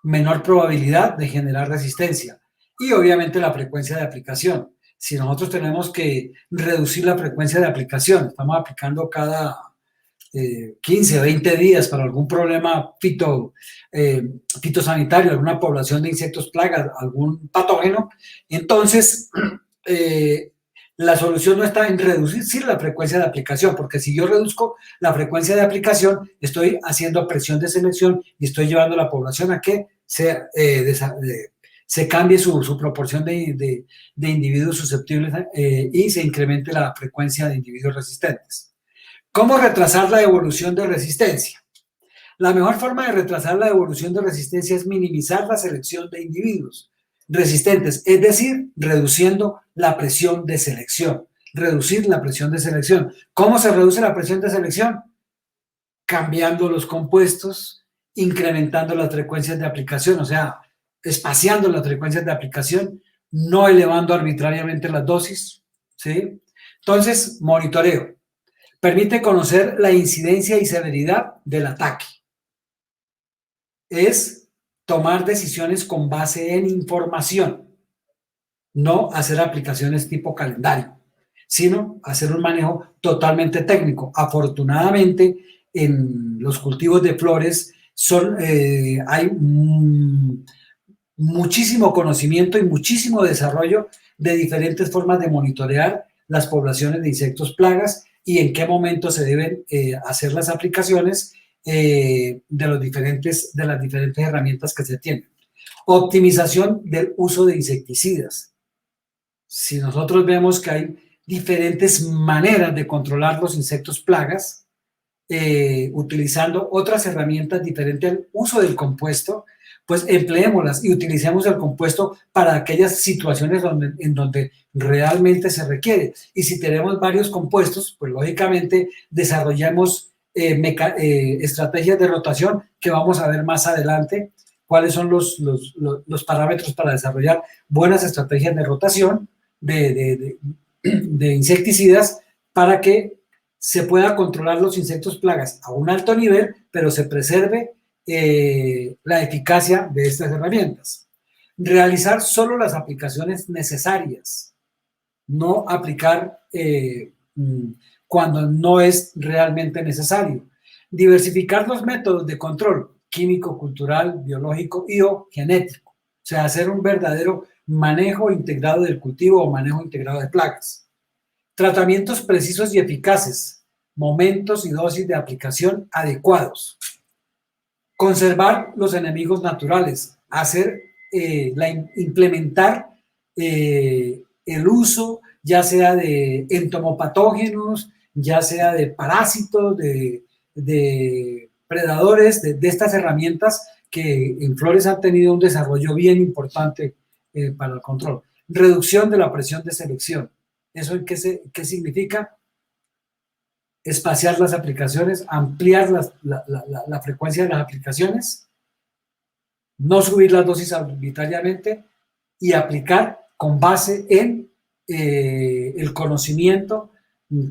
menor probabilidad de generar resistencia. Y obviamente la frecuencia de aplicación. Si nosotros tenemos que reducir la frecuencia de aplicación, estamos aplicando cada 15, 20 días para algún problema fitosanitario, alguna población de insectos plagas, algún patógeno, entonces la solución no está en reducir la frecuencia de aplicación, porque si yo reduzco la frecuencia de aplicación, estoy haciendo presión de selección y estoy llevando a la población a que se cambie su proporción de individuos susceptibles y se incremente la frecuencia de individuos resistentes. ¿Cómo retrasar la evolución de resistencia? La mejor forma de retrasar la evolución de resistencia es minimizar la selección de individuos resistentes, es decir, reduciendo la presión de selección. Reducir la presión de selección. ¿Cómo se reduce la presión de selección? Cambiando los compuestos, incrementando las frecuencias de aplicación, o sea, espaciando las frecuencias de aplicación, no elevando arbitrariamente las dosis, ¿sí? Entonces, monitoreo. Permite conocer la incidencia y severidad del ataque. Es tomar decisiones con base en información, no hacer aplicaciones tipo calendario, sino hacer un manejo totalmente técnico. Afortunadamente, en los cultivos de flores hay muchísimo conocimiento y muchísimo desarrollo de diferentes formas de monitorear las poblaciones de insectos plagas y en qué momento se deben hacer las aplicaciones de las diferentes herramientas que se tienen. Optimización del uso de insecticidas. Si nosotros vemos que hay diferentes maneras de controlar los insectos plagas, utilizando otras herramientas diferentes al uso del compuesto, pues empleémoslas y utilicemos el compuesto para aquellas situaciones en donde realmente se requiere. Y si tenemos varios compuestos, pues lógicamente desarrollamos estrategias de rotación que vamos a ver más adelante, cuáles son los parámetros para desarrollar buenas estrategias de rotación de insecticidas para que se pueda controlar los insectos plagas a un alto nivel, pero se preserve la eficacia de estas herramientas. Realizar solo las aplicaciones necesarias, no aplicar cuando no es realmente necesario. Diversificar los métodos de control químico, cultural, biológico y o genético. O sea, hacer un verdadero manejo integrado del cultivo o manejo integrado de plagas. Tratamientos precisos y eficaces, momentos y dosis de aplicación adecuados. Conservar los enemigos naturales, implementar el uso ya sea de entomopatógenos, ya sea de parásitos, de predadores, de estas herramientas que en flores han tenido un desarrollo bien importante para el control. Reducción de la presión de selección. ¿Eso qué significa? Espaciar las aplicaciones, ampliar la frecuencia de las aplicaciones, no subir las dosis arbitrariamente y aplicar con base en el conocimiento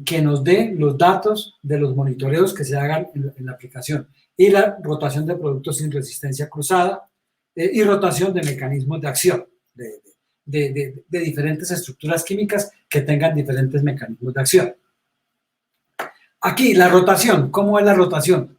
que nos dé los datos de los monitoreos que se hagan en la aplicación, y la rotación de productos sin resistencia cruzada, y rotación de mecanismos de acción, de diferentes estructuras químicas que tengan diferentes mecanismos de acción. Aquí, la rotación. ¿Cómo es la rotación?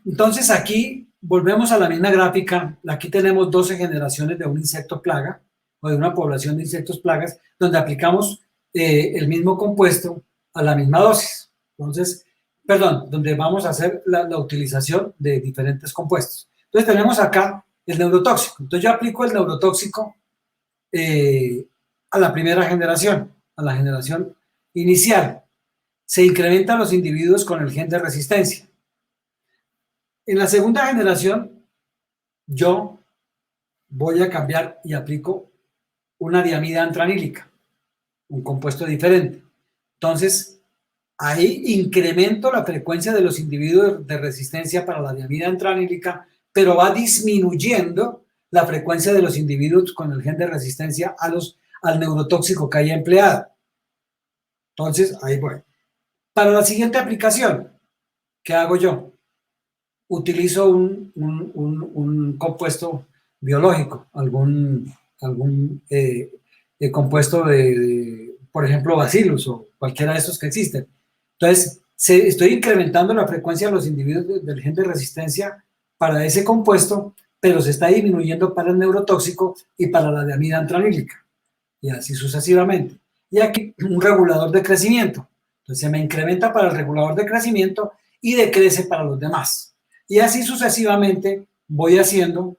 Entonces, aquí volvemos a la misma gráfica. Aquí tenemos 12 generaciones de un insecto plaga o de una población de insectos plagas, donde aplicamos el mismo compuesto a la misma dosis. Entonces, perdón, donde vamos a hacer la utilización de diferentes compuestos. Entonces, tenemos acá el neurotóxico. Entonces, yo aplico el neurotóxico a la primera generación, a la generación inicial. Se incrementan los individuos con el gen de resistencia. En la segunda generación, yo voy a cambiar y aplico una diamida antranílica, un compuesto diferente. Entonces, ahí incremento la frecuencia de los individuos de resistencia para la diamida antranílica, pero va disminuyendo la frecuencia de los individuos con el gen de resistencia al neurotóxico que haya empleado. Entonces, ahí voy. Para la siguiente aplicación, ¿qué hago yo? Utilizo un compuesto biológico, algún compuesto por ejemplo, Bacillus o cualquiera de estos que existen. Entonces, estoy incrementando la frecuencia de los individuos del gen de resistencia para ese compuesto, pero se está disminuyendo para el neurotóxico y para la diamida antranílica, y así sucesivamente. Y aquí un regulador de crecimiento. Entonces se me incrementa para el regulador de crecimiento y decrece para los demás. Y así sucesivamente voy haciendo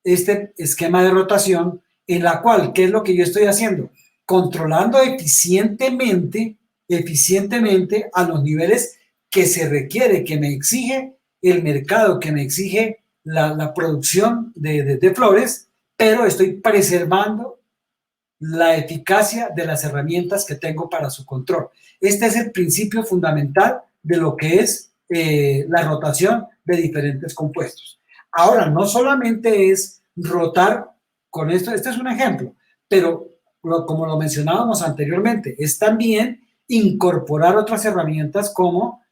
este esquema de rotación en la cual, ¿qué es lo que yo estoy haciendo? Controlando eficientemente a los niveles que se requiere, que me exige el mercado, que me exige la producción de flores, pero estoy preservando la eficacia de las herramientas que tengo para su control. Este es el principio fundamental de lo que es la rotación de diferentes compuestos. Ahora, no solamente es rotar con esto, este es un ejemplo, pero como lo mencionábamos anteriormente, es también incorporar otras herramientas como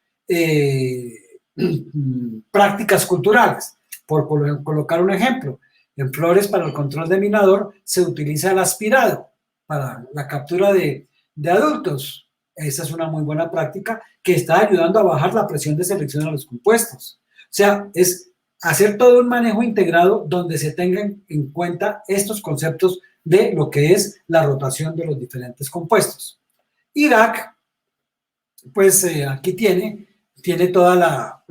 prácticas culturales. Por colocar un ejemplo, en flores para el control de minador se utiliza el aspirado para la captura de adultos. Esa es una muy buena práctica que está ayudando a bajar la presión de selección a los compuestos. O sea, es hacer todo un manejo integrado donde se tengan en cuenta estos conceptos de lo que es la rotación de los diferentes compuestos. IRAC, pues aquí tiene toda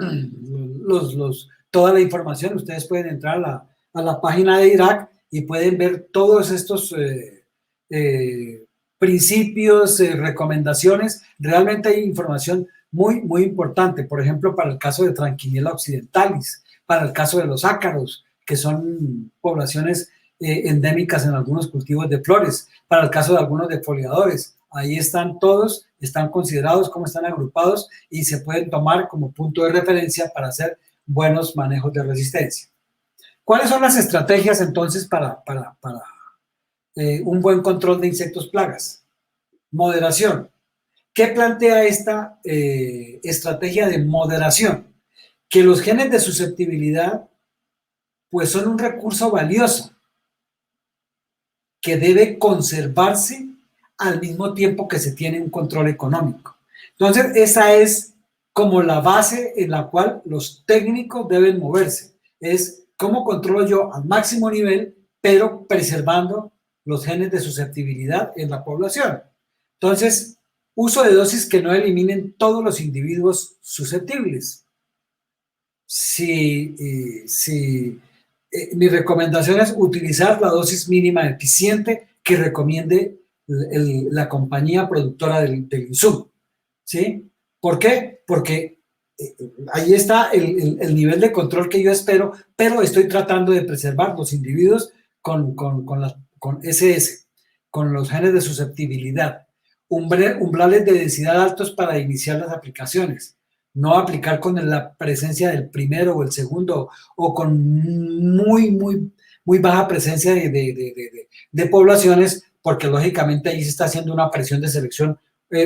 toda la información. Ustedes pueden entrar a la página de IRAC y pueden ver todos estos principios, recomendaciones. Realmente hay información muy, muy importante. Por ejemplo, para el caso de Tranquinella occidentalis, para el caso de los ácaros, que son poblaciones endémicas en algunos cultivos de flores, para el caso de algunos defoliadores. Ahí están todos, están considerados, cómo están agrupados y se pueden tomar como punto de referencia para hacer buenos manejos de resistencia. ¿Cuáles son las estrategias entonces para un buen control de insectos plagas? Moderación. ¿Qué plantea esta estrategia de moderación? Que los genes de susceptibilidad pues son un recurso valioso que debe conservarse al mismo tiempo que se tiene un control económico. Entonces, esa es como la base en la cual los técnicos deben moverse. Es cómo controlo yo al máximo nivel, pero preservando los genes de susceptibilidad en la población. Entonces, uso de dosis que no eliminen todos los individuos susceptibles. Mi recomendación es utilizar la dosis mínima eficiente que recomiende la compañía productora del insumo, ¿sí? ¿Por qué? Porque ahí está el nivel de control que yo espero, pero estoy tratando de preservar los individuos con SS, con los genes de susceptibilidad. Umbrales de densidad altos para iniciar las aplicaciones. No aplicar con la presencia del primero o el segundo o con muy, muy, muy baja presencia de poblaciones, porque lógicamente ahí se está haciendo una presión de selección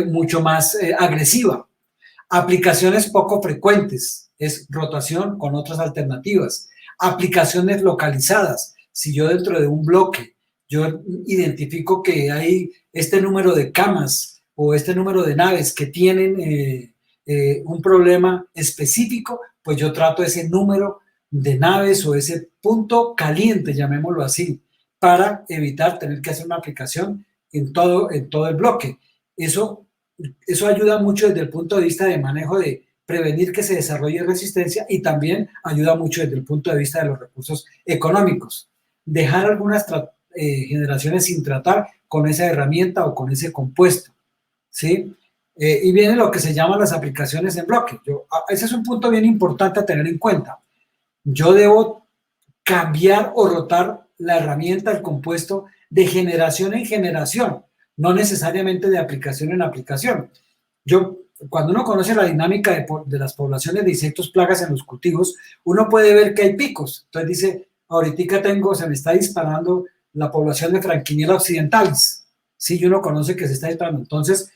mucho más agresiva. Aplicaciones poco frecuentes, es rotación con otras alternativas. Aplicaciones localizadas, si yo dentro de un bloque, yo identifico que hay este número de camas o este número de naves que tienen un problema específico, pues yo trato ese número de naves o ese punto caliente, llamémoslo así, para evitar tener que hacer una aplicación en todo el bloque. Eso ayuda mucho desde el punto de vista de manejo de prevenir que se desarrolle resistencia y también ayuda mucho desde el punto de vista de los recursos económicos. Dejar algunas generaciones sin tratar con esa herramienta o con ese compuesto, ¿sí? Y viene lo que se llaman las aplicaciones en bloque. Ese es un punto bien importante a tener en cuenta. Yo debo cambiar o rotar la herramienta, el compuesto, de generación en generación, no necesariamente de aplicación en aplicación. Cuando uno conoce la dinámica de las poblaciones de insectos plagas en los cultivos, uno puede ver que hay picos. Entonces dice, ahorita se me está disparando la población de Franquiniella occidentalis. Sí, y uno conoce que se está disparando. Entonces,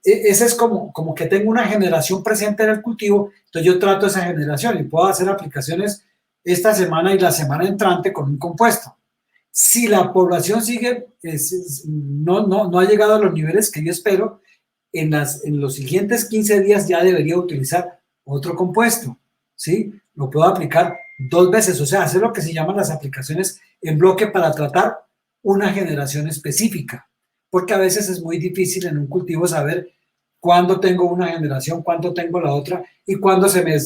ese es como que tengo una generación presente en el cultivo, entonces yo trato esa generación y puedo hacer aplicaciones esta semana y la semana entrante con un compuesto. Si la población sigue, no ha llegado a los niveles que yo espero, en los siguientes 15 días ya debería utilizar otro compuesto, ¿sí? Lo puedo aplicar 2 veces, o sea, hacer lo que se llaman las aplicaciones en bloque para tratar una generación específica, porque a veces es muy difícil en un cultivo saber cuándo tengo una generación, cuándo tengo la otra y cuándo se me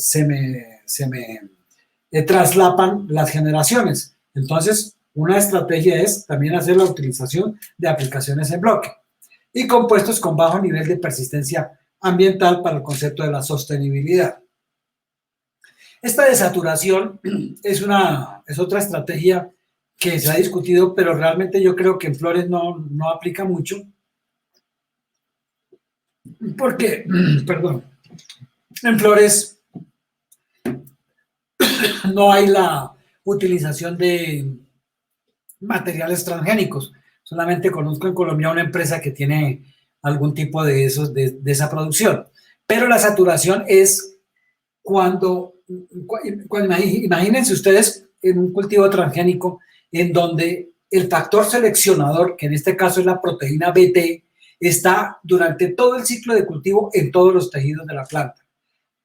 traslapan las generaciones. Entonces, una estrategia es también hacer la utilización de aplicaciones en bloque y compuestos con bajo nivel de persistencia ambiental para el concepto de la sostenibilidad. Esta desaturación es otra estrategia que se ha discutido, pero realmente yo creo que en flores no aplica mucho, porque, perdón, en flores no hay la utilización de materiales transgénicos. Solamente conozco en Colombia una empresa que tiene algún tipo de esa producción. Pero la saturación es cuando imagínense ustedes en un cultivo transgénico en donde el factor seleccionador, que en este caso es la proteína BT, está durante todo el ciclo de cultivo en todos los tejidos de la planta.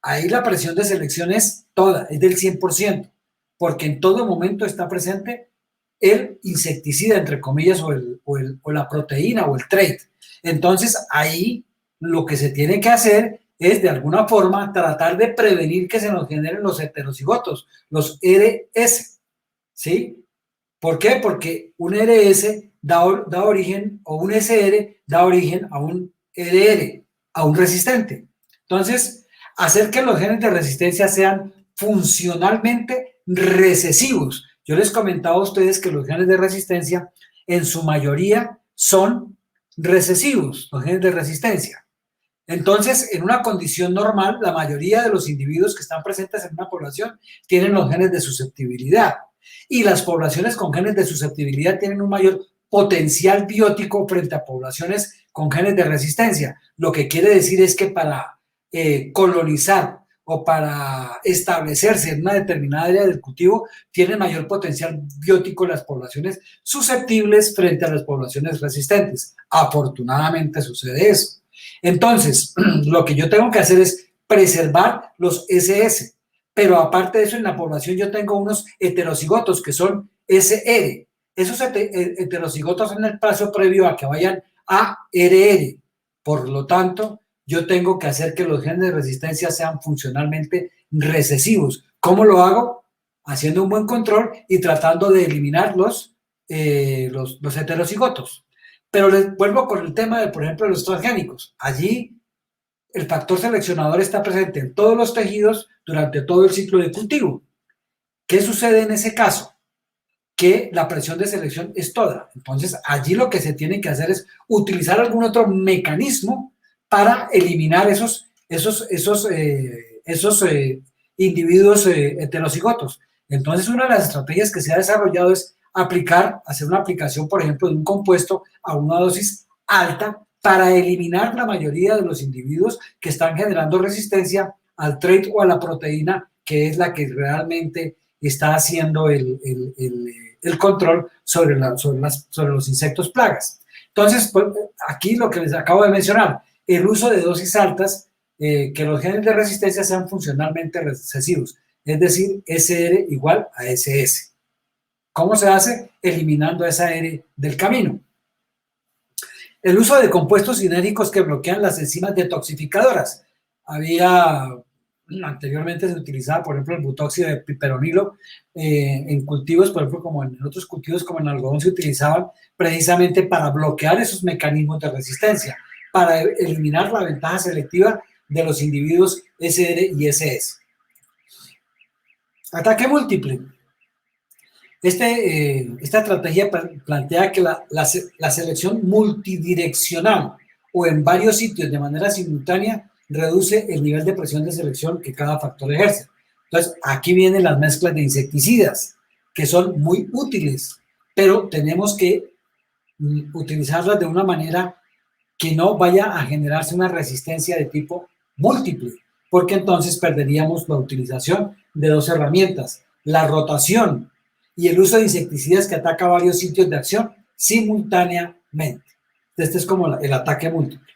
Ahí la presión de selección es del 100%, porque en todo momento está presente el insecticida, entre comillas, o la proteína o el trait. Entonces, ahí lo que se tiene que hacer es, de alguna forma, tratar de prevenir que se nos generen los heterocigotos, los RS, ¿sí? ¿Por qué? Porque un RS da origen, o un SR da origen a un RR, a un resistente. Entonces, hacer que los genes de resistencia sean funcionalmente recesivos. Yo les comentaba a ustedes que los genes de resistencia en su mayoría son recesivos, los genes de resistencia. Entonces, en una condición normal, la mayoría de los individuos que están presentes en una población tienen los genes de susceptibilidad. Y las poblaciones con genes de susceptibilidad tienen un mayor potencial biótico frente a poblaciones con genes de resistencia. Lo que quiere decir es que para colonizar o para establecerse en una determinada área del cultivo, tienen mayor potencial biótico las poblaciones susceptibles frente a las poblaciones resistentes. Afortunadamente sucede eso. Entonces, lo que yo tengo que hacer es preservar los SS, pero aparte de eso, en la población yo tengo unos heterocigotos que son SR. Esos heterocigotos son el paso previo a que vayan a RR. Por lo tanto, yo tengo que hacer que los genes de resistencia sean funcionalmente recesivos. ¿Cómo lo hago? Haciendo un buen control y tratando de eliminar los heterocigotos. Pero les vuelvo con el tema de, por ejemplo, los transgénicos. Allí el factor seleccionador está presente en todos los tejidos durante todo el ciclo de cultivo. ¿Qué sucede en ese caso? Que la presión de selección es toda. Entonces, allí lo que se tiene que hacer es utilizar algún otro mecanismo para eliminar esos individuos heterocigotos. Entonces, una de las estrategias que se ha desarrollado es hacer una aplicación, por ejemplo, de un compuesto a una dosis alta para eliminar la mayoría de los individuos que están generando resistencia al trait o a la proteína, que es la que realmente está haciendo el control sobre los insectos plagas. Entonces, pues, aquí lo que les acabo de mencionar, el uso de dosis altas, que los genes de resistencia sean funcionalmente recesivos, es decir, SR igual a SS. ¿Cómo se hace? Eliminando esa R del camino. El uso de compuestos sinérgicos que bloquean las enzimas detoxificadoras. Anteriormente se utilizaba, por ejemplo, el butóxido de piperonilo en cultivos, por ejemplo, como en otros cultivos, como en algodón, se utilizaban precisamente para bloquear esos mecanismos de resistencia, para eliminar la ventaja selectiva de los individuos SR y SS. Ataque múltiple. Esta estrategia plantea que la selección multidireccional o en varios sitios de manera simultánea reduce el nivel de presión de selección que cada factor ejerce. Entonces, aquí vienen las mezclas de insecticidas, que son muy útiles, pero tenemos que utilizarlas de una manera que no vaya a generarse una resistencia de tipo múltiple, porque entonces perderíamos la utilización de dos herramientas, la rotación y el uso de insecticidas que ataca varios sitios de acción simultáneamente. Este es como el ataque múltiple.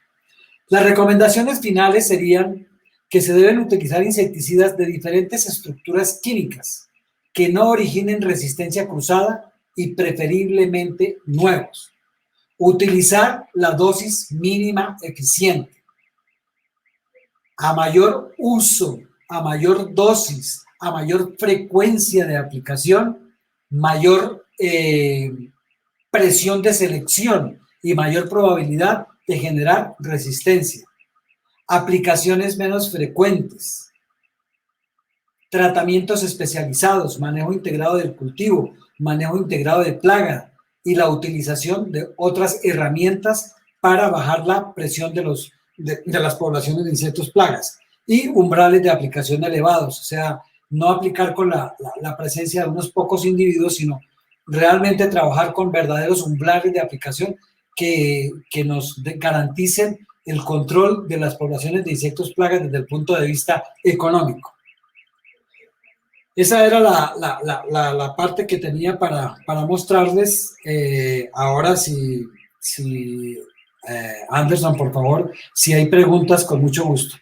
Las recomendaciones finales serían que se deben utilizar insecticidas de diferentes estructuras químicas que no originen resistencia cruzada y preferiblemente nuevos. Utilizar la dosis mínima eficiente. A mayor uso, a mayor dosis, a mayor frecuencia de aplicación, mayor presión de selección y mayor probabilidad de generar resistencia. Aplicaciones menos frecuentes. Tratamientos especializados, manejo integrado del cultivo, manejo integrado de plaga y la utilización de otras herramientas para bajar la presión de las poblaciones de insectos plagas. Y umbrales de aplicación elevados, o sea, no aplicar con la presencia de unos pocos individuos, sino realmente trabajar con verdaderos umbrales de aplicación que nos garanticen el control de las poblaciones de insectos plagas desde el punto de vista económico. Esa era la parte que tenía para mostrarles. Ahora, si Anderson, por favor, si hay preguntas, con mucho gusto.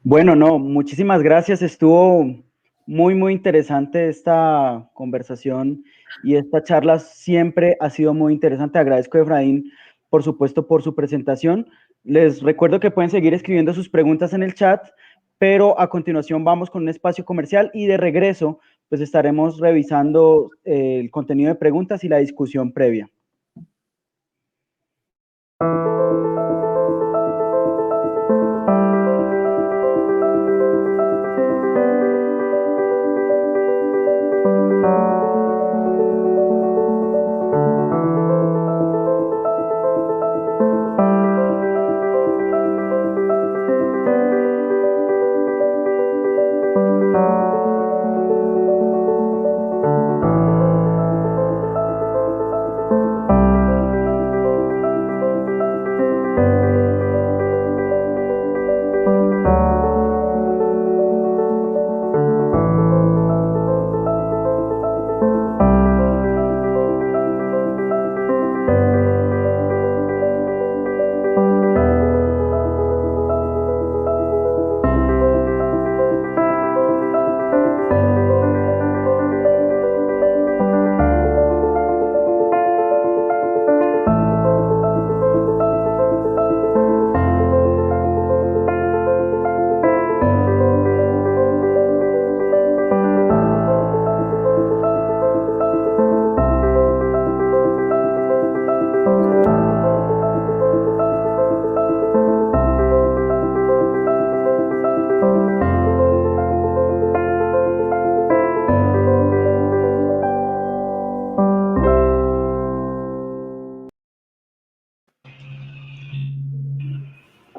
Bueno, no, muchísimas gracias. Estuvo muy interesante esta conversación y esta charla siempre ha sido muy interesante. Agradezco a Efraín, por supuesto, por su presentación. Les recuerdo que pueden seguir escribiendo sus preguntas en el chat, pero a continuación vamos con un espacio comercial y de regreso pues estaremos revisando el contenido de preguntas y la discusión previa.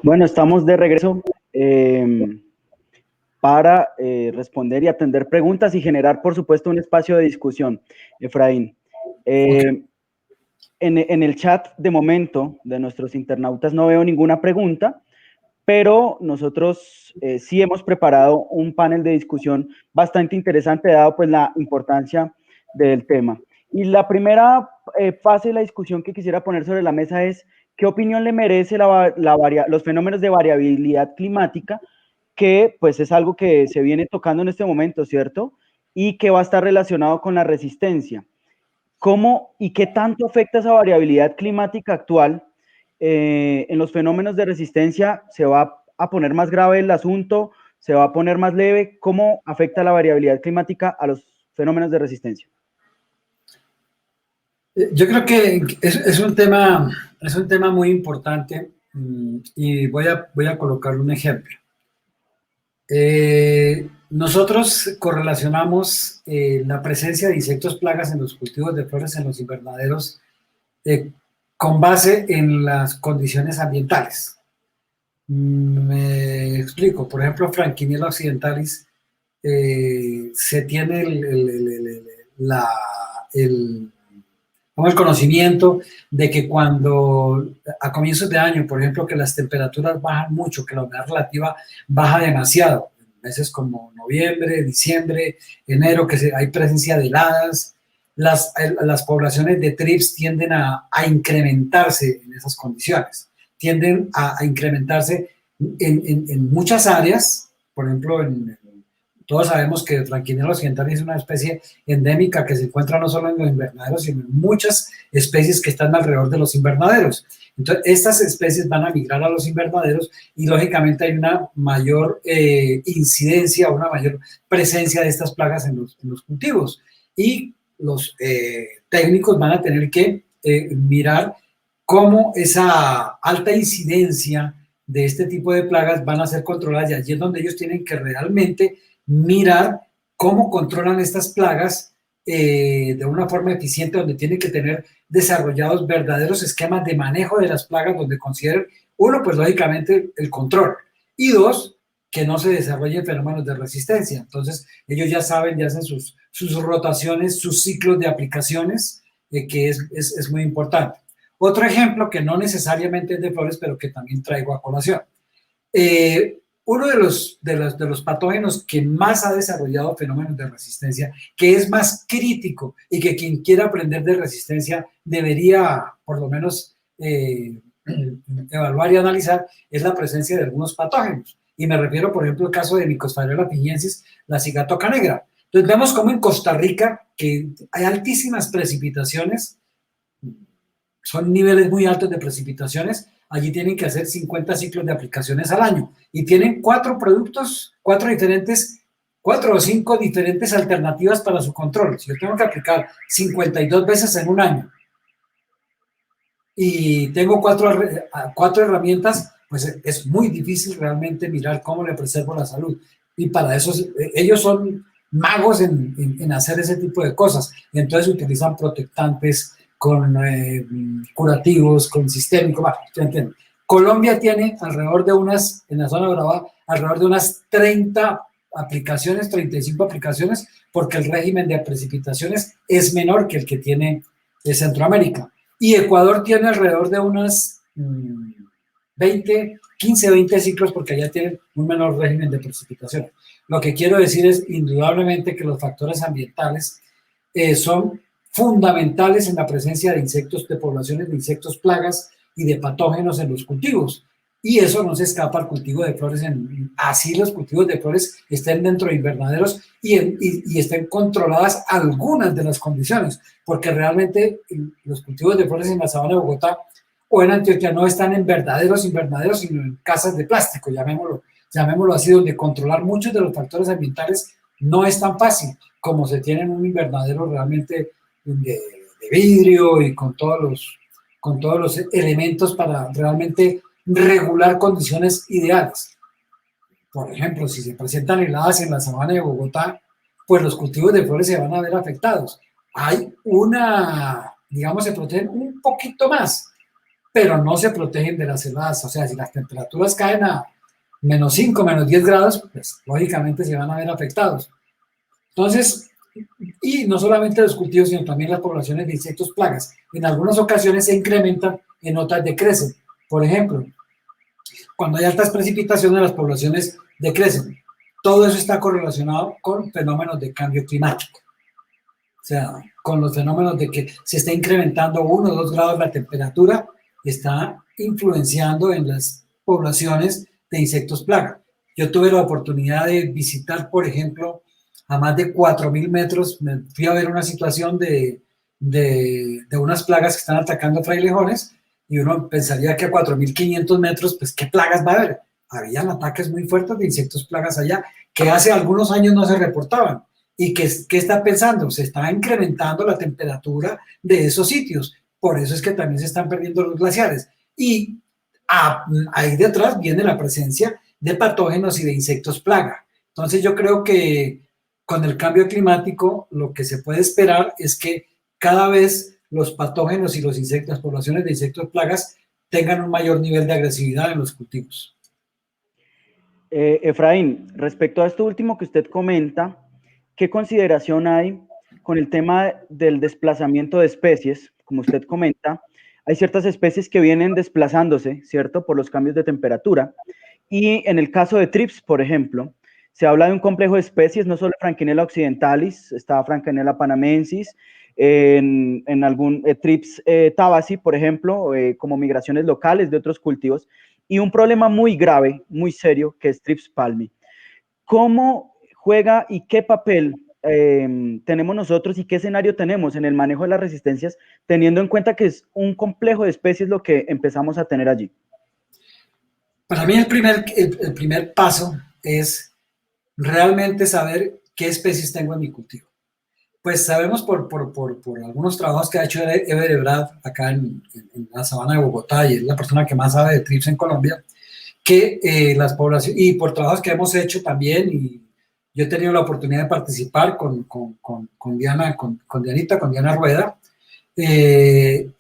Bueno, estamos de regreso para responder y atender preguntas y generar, por supuesto, un espacio de discusión. Efraín, Okay. en el chat de momento de nuestros internautas no veo ninguna pregunta, pero nosotros sí hemos preparado un panel de discusión bastante interesante, dado pues la importancia del tema. Y la primera fase de la discusión que quisiera poner sobre la mesa es ¿qué opinión le merece los fenómenos de variabilidad climática? Que pues es algo que se viene tocando en este momento, ¿cierto? Y que va a estar relacionado con la resistencia. ¿Cómo y qué tanto afecta esa variabilidad climática actual en los fenómenos de resistencia? ¿Se va a poner más grave el asunto? ¿Se va a poner más leve? ¿Cómo afecta la variabilidad climática a los fenómenos de resistencia? Yo creo que es un tema muy importante y voy a colocar un ejemplo. Nosotros correlacionamos la presencia de insectos plagas en los cultivos de flores en los invernaderos con base en las condiciones ambientales. Me explico. Por ejemplo, Franquinella occidentalis se tiene el conocimiento de que cuando a comienzos de año, por ejemplo, que las temperaturas bajan mucho, que la humedad relativa baja demasiado, meses como noviembre, diciembre, enero, que hay presencia de heladas, las poblaciones de trips tienden a incrementarse en esas condiciones, tienden a incrementarse en muchas áreas, por ejemplo, todos sabemos que Franquinella occidentalis es una especie endémica que se encuentra no solo en los invernaderos, sino en muchas especies que están alrededor de los invernaderos. Entonces, estas especies van a migrar a los invernaderos y, lógicamente, hay una mayor incidencia, una mayor presencia de estas plagas en los cultivos. Y los técnicos van a tener que mirar cómo esa alta incidencia de este tipo de plagas van a ser controladas, y allí es donde ellos tienen que realmente mirar cómo controlan estas plagas de una forma eficiente, donde tienen que tener desarrollados verdaderos esquemas de manejo de las plagas, donde consideren, uno, pues lógicamente el control, y dos, que no se desarrollen fenómenos de resistencia. Entonces ellos ya saben, ya hacen sus rotaciones, sus ciclos de aplicaciones, que es muy importante. Otro ejemplo que no necesariamente es de flores, pero que también traigo a colación. Uno de los patógenos que más ha desarrollado fenómenos de resistencia, que es más crítico y que quien quiera aprender de resistencia debería por lo menos evaluar y analizar, es la presencia de algunos patógenos. Y me refiero, por ejemplo, al caso de Mycostariola piñensis, la cigatoca negra. Entonces vemos como en Costa Rica, que hay altísimas precipitaciones, son niveles muy altos de precipitaciones. Allí tienen que hacer 50 ciclos de aplicaciones al año y tienen 4 o 5 diferentes alternativas para su control. Si yo tengo que aplicar 52 veces en un año y tengo 4 herramientas, pues es muy difícil realmente mirar cómo le preservo la salud. Y para eso ellos son magos en hacer ese tipo de cosas. Y entonces utilizan protectantes, con curativos, con sistémicos. Bueno, Colombia tiene alrededor de en la zona de Urabá, alrededor de unas 30 aplicaciones, 35 aplicaciones, porque el régimen de precipitaciones es menor que el que tiene Centroamérica. Y Ecuador tiene alrededor de unas 15, 20 ciclos, porque allá tienen un menor régimen de precipitaciones. Lo que quiero decir es, indudablemente, que los factores ambientales son fundamentales en la presencia de insectos, de poblaciones de insectos plagas y de patógenos en los cultivos. Y eso no se escapa al cultivo de flores. Así los cultivos de flores estén dentro de invernaderos y estén controladas algunas de las condiciones, porque realmente los cultivos de flores en la sabana de Bogotá o en Antioquia no están en verdaderos invernaderos, sino en casas de plástico, llamémoslo así, donde controlar muchos de los factores ambientales no es tan fácil como se tiene en un invernadero realmente de vidrio y con todos los elementos para realmente regular condiciones ideales. Por ejemplo, si se presentan heladas en la sabana de Bogotá, pues los cultivos de flores se van a ver afectados. Hay digamos, se protegen un poquito más, pero no se protegen de las heladas. O sea, si las temperaturas caen a -5, -10 grados, pues lógicamente se van a ver afectados. Entonces, Y no solamente los cultivos, sino también las poblaciones de insectos plagas. En algunas ocasiones se incrementan, en otras decrecen. Por ejemplo, cuando hay altas precipitaciones, las poblaciones decrecen. Todo eso está correlacionado con fenómenos de cambio climático. O sea, con los fenómenos de que se está incrementando 1 o 2 grados la temperatura, está influenciando en las poblaciones de insectos plaga. Yo tuve la oportunidad de visitar, por ejemplo, a más de 4.000 metros, me fui a ver una situación de unas plagas que están atacando frailejones, y uno pensaría que a 4.500 metros, pues, ¿qué plagas va a haber? Habían ataques muy fuertes de insectos plagas allá, que hace algunos años no se reportaban. ¿Y qué está pensando? Se está incrementando la temperatura de esos sitios. Por eso es que también se están perdiendo los glaciares. Y ahí detrás viene la presencia de patógenos y de insectos plaga. Entonces yo creo que con el cambio climático lo que se puede esperar es que cada vez los patógenos y los insectos, las poblaciones de insectos plagas tengan un mayor nivel de agresividad en los cultivos. Efraín, respecto a esto último que usted comenta, ¿qué consideración hay con el tema del desplazamiento de especies? Como usted comenta, hay ciertas especies que vienen desplazándose, ¿cierto?, por los cambios de temperatura. Y en el caso de trips, por ejemplo, se habla de un complejo de especies, no solo Franquinella occidentalis, está Franquinella panamensis, en algún trips tabasi, por ejemplo, como migraciones locales de otros cultivos, y un problema muy grave, muy serio, que es trips palmi. ¿Cómo juega y qué papel tenemos nosotros y qué escenario tenemos en el manejo de las resistencias, teniendo en cuenta que es un complejo de especies lo que empezamos a tener allí? Para mí el primer paso es realmente saber qué especies tengo en mi cultivo. Pues sabemos por algunos trabajos que ha hecho Ever Ebrard acá en la sabana de Bogotá, y es la persona que más sabe de trips en Colombia, que las poblaciones, y por trabajos que hemos hecho también, y yo he tenido la oportunidad de participar con Diana Rueda, en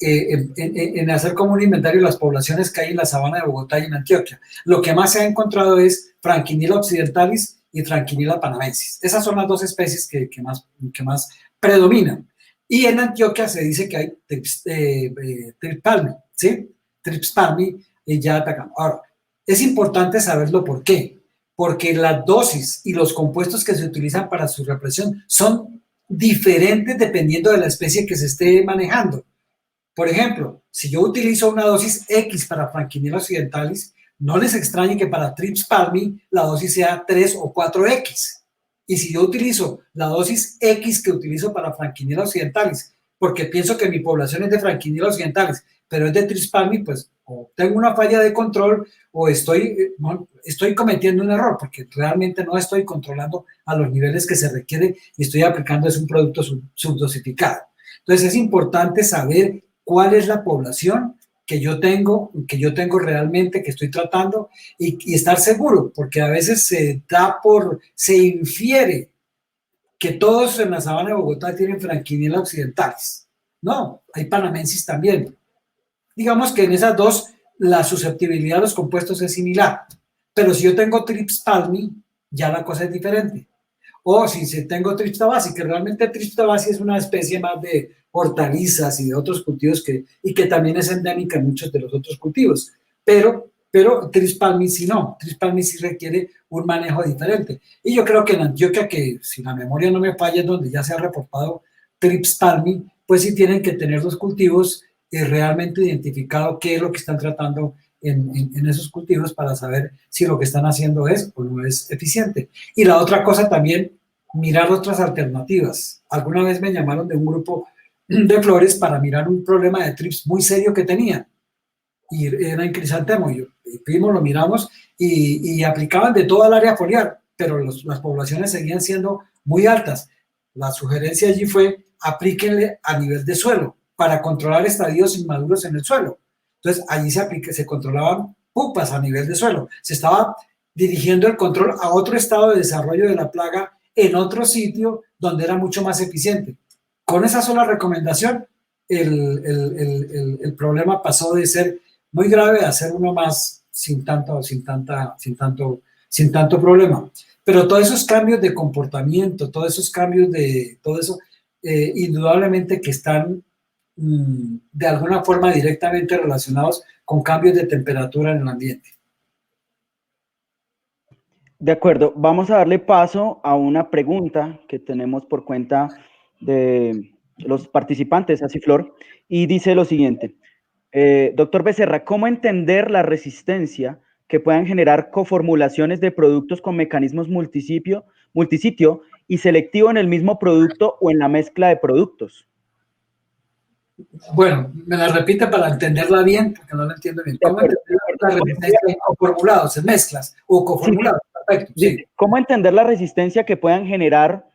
hacer como un inventario de las poblaciones que hay en la sabana de Bogotá y en Antioquia. Lo que más se ha encontrado es Franquinella occidentalis y Franquinella panamensis. Esas son las dos especies que más predominan. Y en Antioquia se dice que hay trips palmi, ¿sí? Trips palmi ya atacando. Ahora, es importante saberlo por qué. Porque la dosis y los compuestos que se utilizan para su represión son diferentes dependiendo de la especie que se esté manejando. Por ejemplo, si yo utilizo una dosis X para Franquinella occidentalis, no les extrañe que para trips palmi la dosis sea 3 o 4X. Y si yo utilizo la dosis X que utilizo para Franquinella occidentalis, porque pienso que mi población es de Franquinella occidentalis, pero es de trips palmi, pues o tengo una falla de control o estoy cometiendo un error, porque realmente no estoy controlando a los niveles que se requiere y estoy aplicando un producto subdosificado. Entonces es importante saber cuál es la población que yo tengo realmente, que estoy tratando, y estar seguro, porque a veces se infiere que todos en la sabana de Bogotá tienen Franquinella occidentalis. No, hay panamensis también. Digamos que en esas dos la susceptibilidad a los compuestos es similar, pero si yo tengo trips palmi, ya la cosa es diferente. O si tengo trips tabasi, que realmente trips tabasi es una especie más de hortalizas y de otros cultivos que también es endémica en muchos de los otros cultivos, pero trips palmi sí no, trips palmi sí requiere un manejo diferente. Y yo creo que en Antioquia, que si la memoria no me falla, es donde ya se ha reportado trips palmi, pues sí tienen que tener los cultivos realmente identificado qué es lo que están tratando en esos cultivos para saber si lo que están haciendo es o no es eficiente. Y la otra cosa también, mirar otras alternativas. Alguna vez me llamaron de un grupo de flores para mirar un problema de trips muy serio que tenía, y era en crisantemo. Fuimos, lo miramos y aplicaban de toda el área foliar, pero las poblaciones seguían siendo muy altas. La sugerencia allí fue: aplíquenle a nivel de suelo para controlar estadios inmaduros en el suelo. Entonces, allí se controlaban pupas a nivel de suelo. Se estaba dirigiendo el control a otro estado de desarrollo de la plaga en otro sitio donde era mucho más eficiente. Con esa sola recomendación, el problema pasó de ser muy grave a ser uno más sin tanto problema. Pero todos esos cambios de comportamiento, todos esos cambios de todo eso, indudablemente que están de alguna forma directamente relacionados con cambios de temperatura en el ambiente. De acuerdo, vamos a darle paso a una pregunta que tenemos por cuenta de los participantes, así Flor, y dice lo siguiente. Doctor Becerra, ¿cómo entender la resistencia que puedan generar coformulaciones de productos con mecanismos multisitio y selectivo en el mismo producto o en la mezcla de productos? Bueno, me la repite para entenderla bien, porque no la entiendo bien. ¿Cómo entender la resistencia en coformulados, en mezclas o coformulados? Sí. Perfecto, sí. ¿Cómo entender la resistencia que puedan generar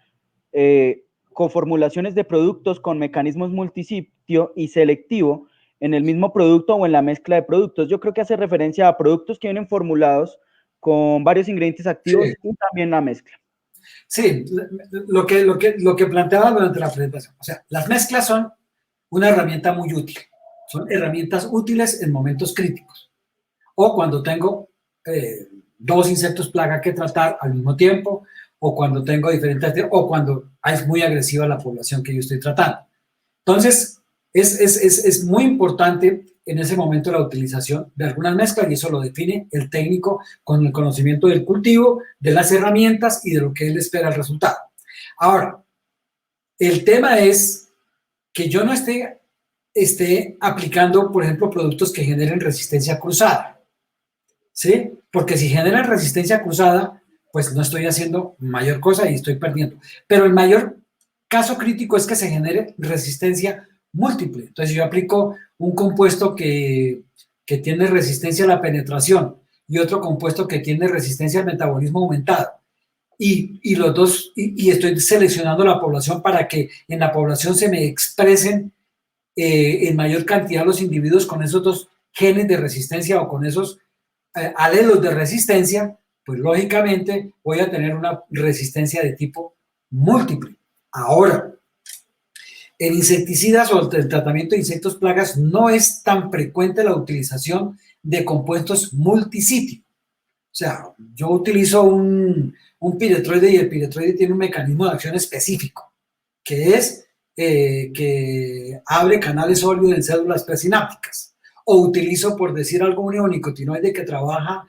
coformulaciones de productos con mecanismos multisitio y selectivo en el mismo producto o en la mezcla de productos? Yo creo que hace referencia a productos que vienen formulados con varios ingredientes activos, sí, y también la mezcla. Sí, lo que planteaba durante la presentación. O sea, las mezclas son una herramienta muy útil. Son herramientas útiles en momentos críticos. O cuando tengo dos insectos plaga que tratar al mismo tiempo, o cuando tengo diferentes, o cuando es muy agresiva la población que yo estoy tratando. Entonces, es muy importante en ese momento la utilización de algunas mezclas, y eso lo define el técnico con el conocimiento del cultivo, de las herramientas y de lo que él espera el resultado. Ahora, el tema es que yo no esté aplicando, por ejemplo, productos que generen resistencia cruzada, ¿sí? Porque si generan resistencia cruzada, pues no estoy haciendo mayor cosa y estoy perdiendo. Pero el mayor caso crítico es que se genere resistencia múltiple. Entonces, si yo aplico un compuesto que tiene resistencia a la penetración y otro compuesto que tiene resistencia al metabolismo aumentado, y los dos, y estoy seleccionando la población para que en la población se me expresen en mayor cantidad los individuos con esos dos genes de resistencia o con esos alelos de resistencia, pues lógicamente voy a tener una resistencia de tipo múltiple. Ahora, en insecticidas o el tratamiento de insectos plagas no es tan frecuente la utilización de compuestos multisitio. O sea, yo utilizo un piretroide y el piretroide tiene un mecanismo de acción específico, que es que abre canales sólidos en células presinápticas. O utilizo, por decir algo, un neonicotinoide que trabaja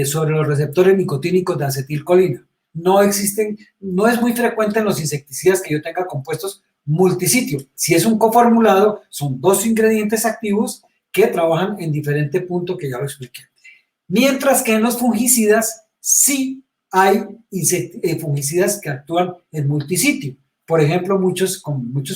sobre los receptores nicotínicos de acetilcolina. No existen, no es muy frecuente en los insecticidas que yo tenga compuestos multisitio. Si es un coformulado, son dos ingredientes activos que trabajan en diferente punto, que ya lo expliqué. Mientras que en los fungicidas sí hay fungicidas que actúan en multisitio. Por ejemplo, muchos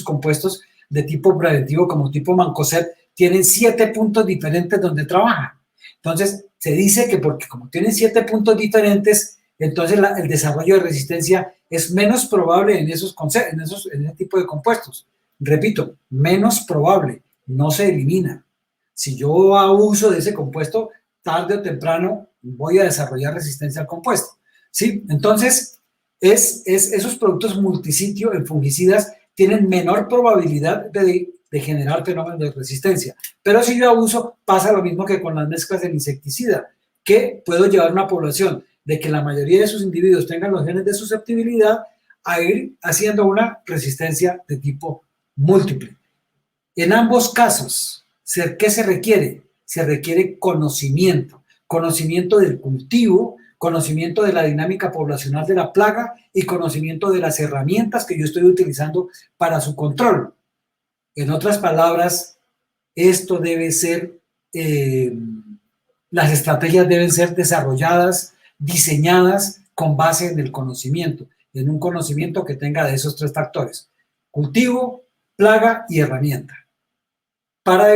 compuestos de tipo preventivo como tipo Mancozeb tienen 7 puntos diferentes donde trabajan. Entonces, se dice que porque como tienen 7 puntos diferentes, entonces el desarrollo de resistencia es menos probable en ese tipo de compuestos. Repito, menos probable, no se elimina. Si yo abuso de ese compuesto, tarde o temprano voy a desarrollar resistencia al compuesto, ¿sí? Entonces, esos productos multisitio en fungicidas tienen menor probabilidad de generar fenómenos de resistencia. Pero si yo abuso, pasa lo mismo que con las mezclas del insecticida, que puedo llevar una población de que la mayoría de sus individuos tengan los genes de susceptibilidad a ir haciendo una resistencia de tipo múltiple. En ambos casos, ¿qué se requiere? Se requiere conocimiento del cultivo, conocimiento de la dinámica poblacional de la plaga y conocimiento de las herramientas que yo estoy utilizando para su control. En otras palabras, esto debe ser, las estrategias deben ser desarrolladas, diseñadas con base en el conocimiento, en un conocimiento que tenga de esos 3 factores: cultivo, plaga y herramienta, para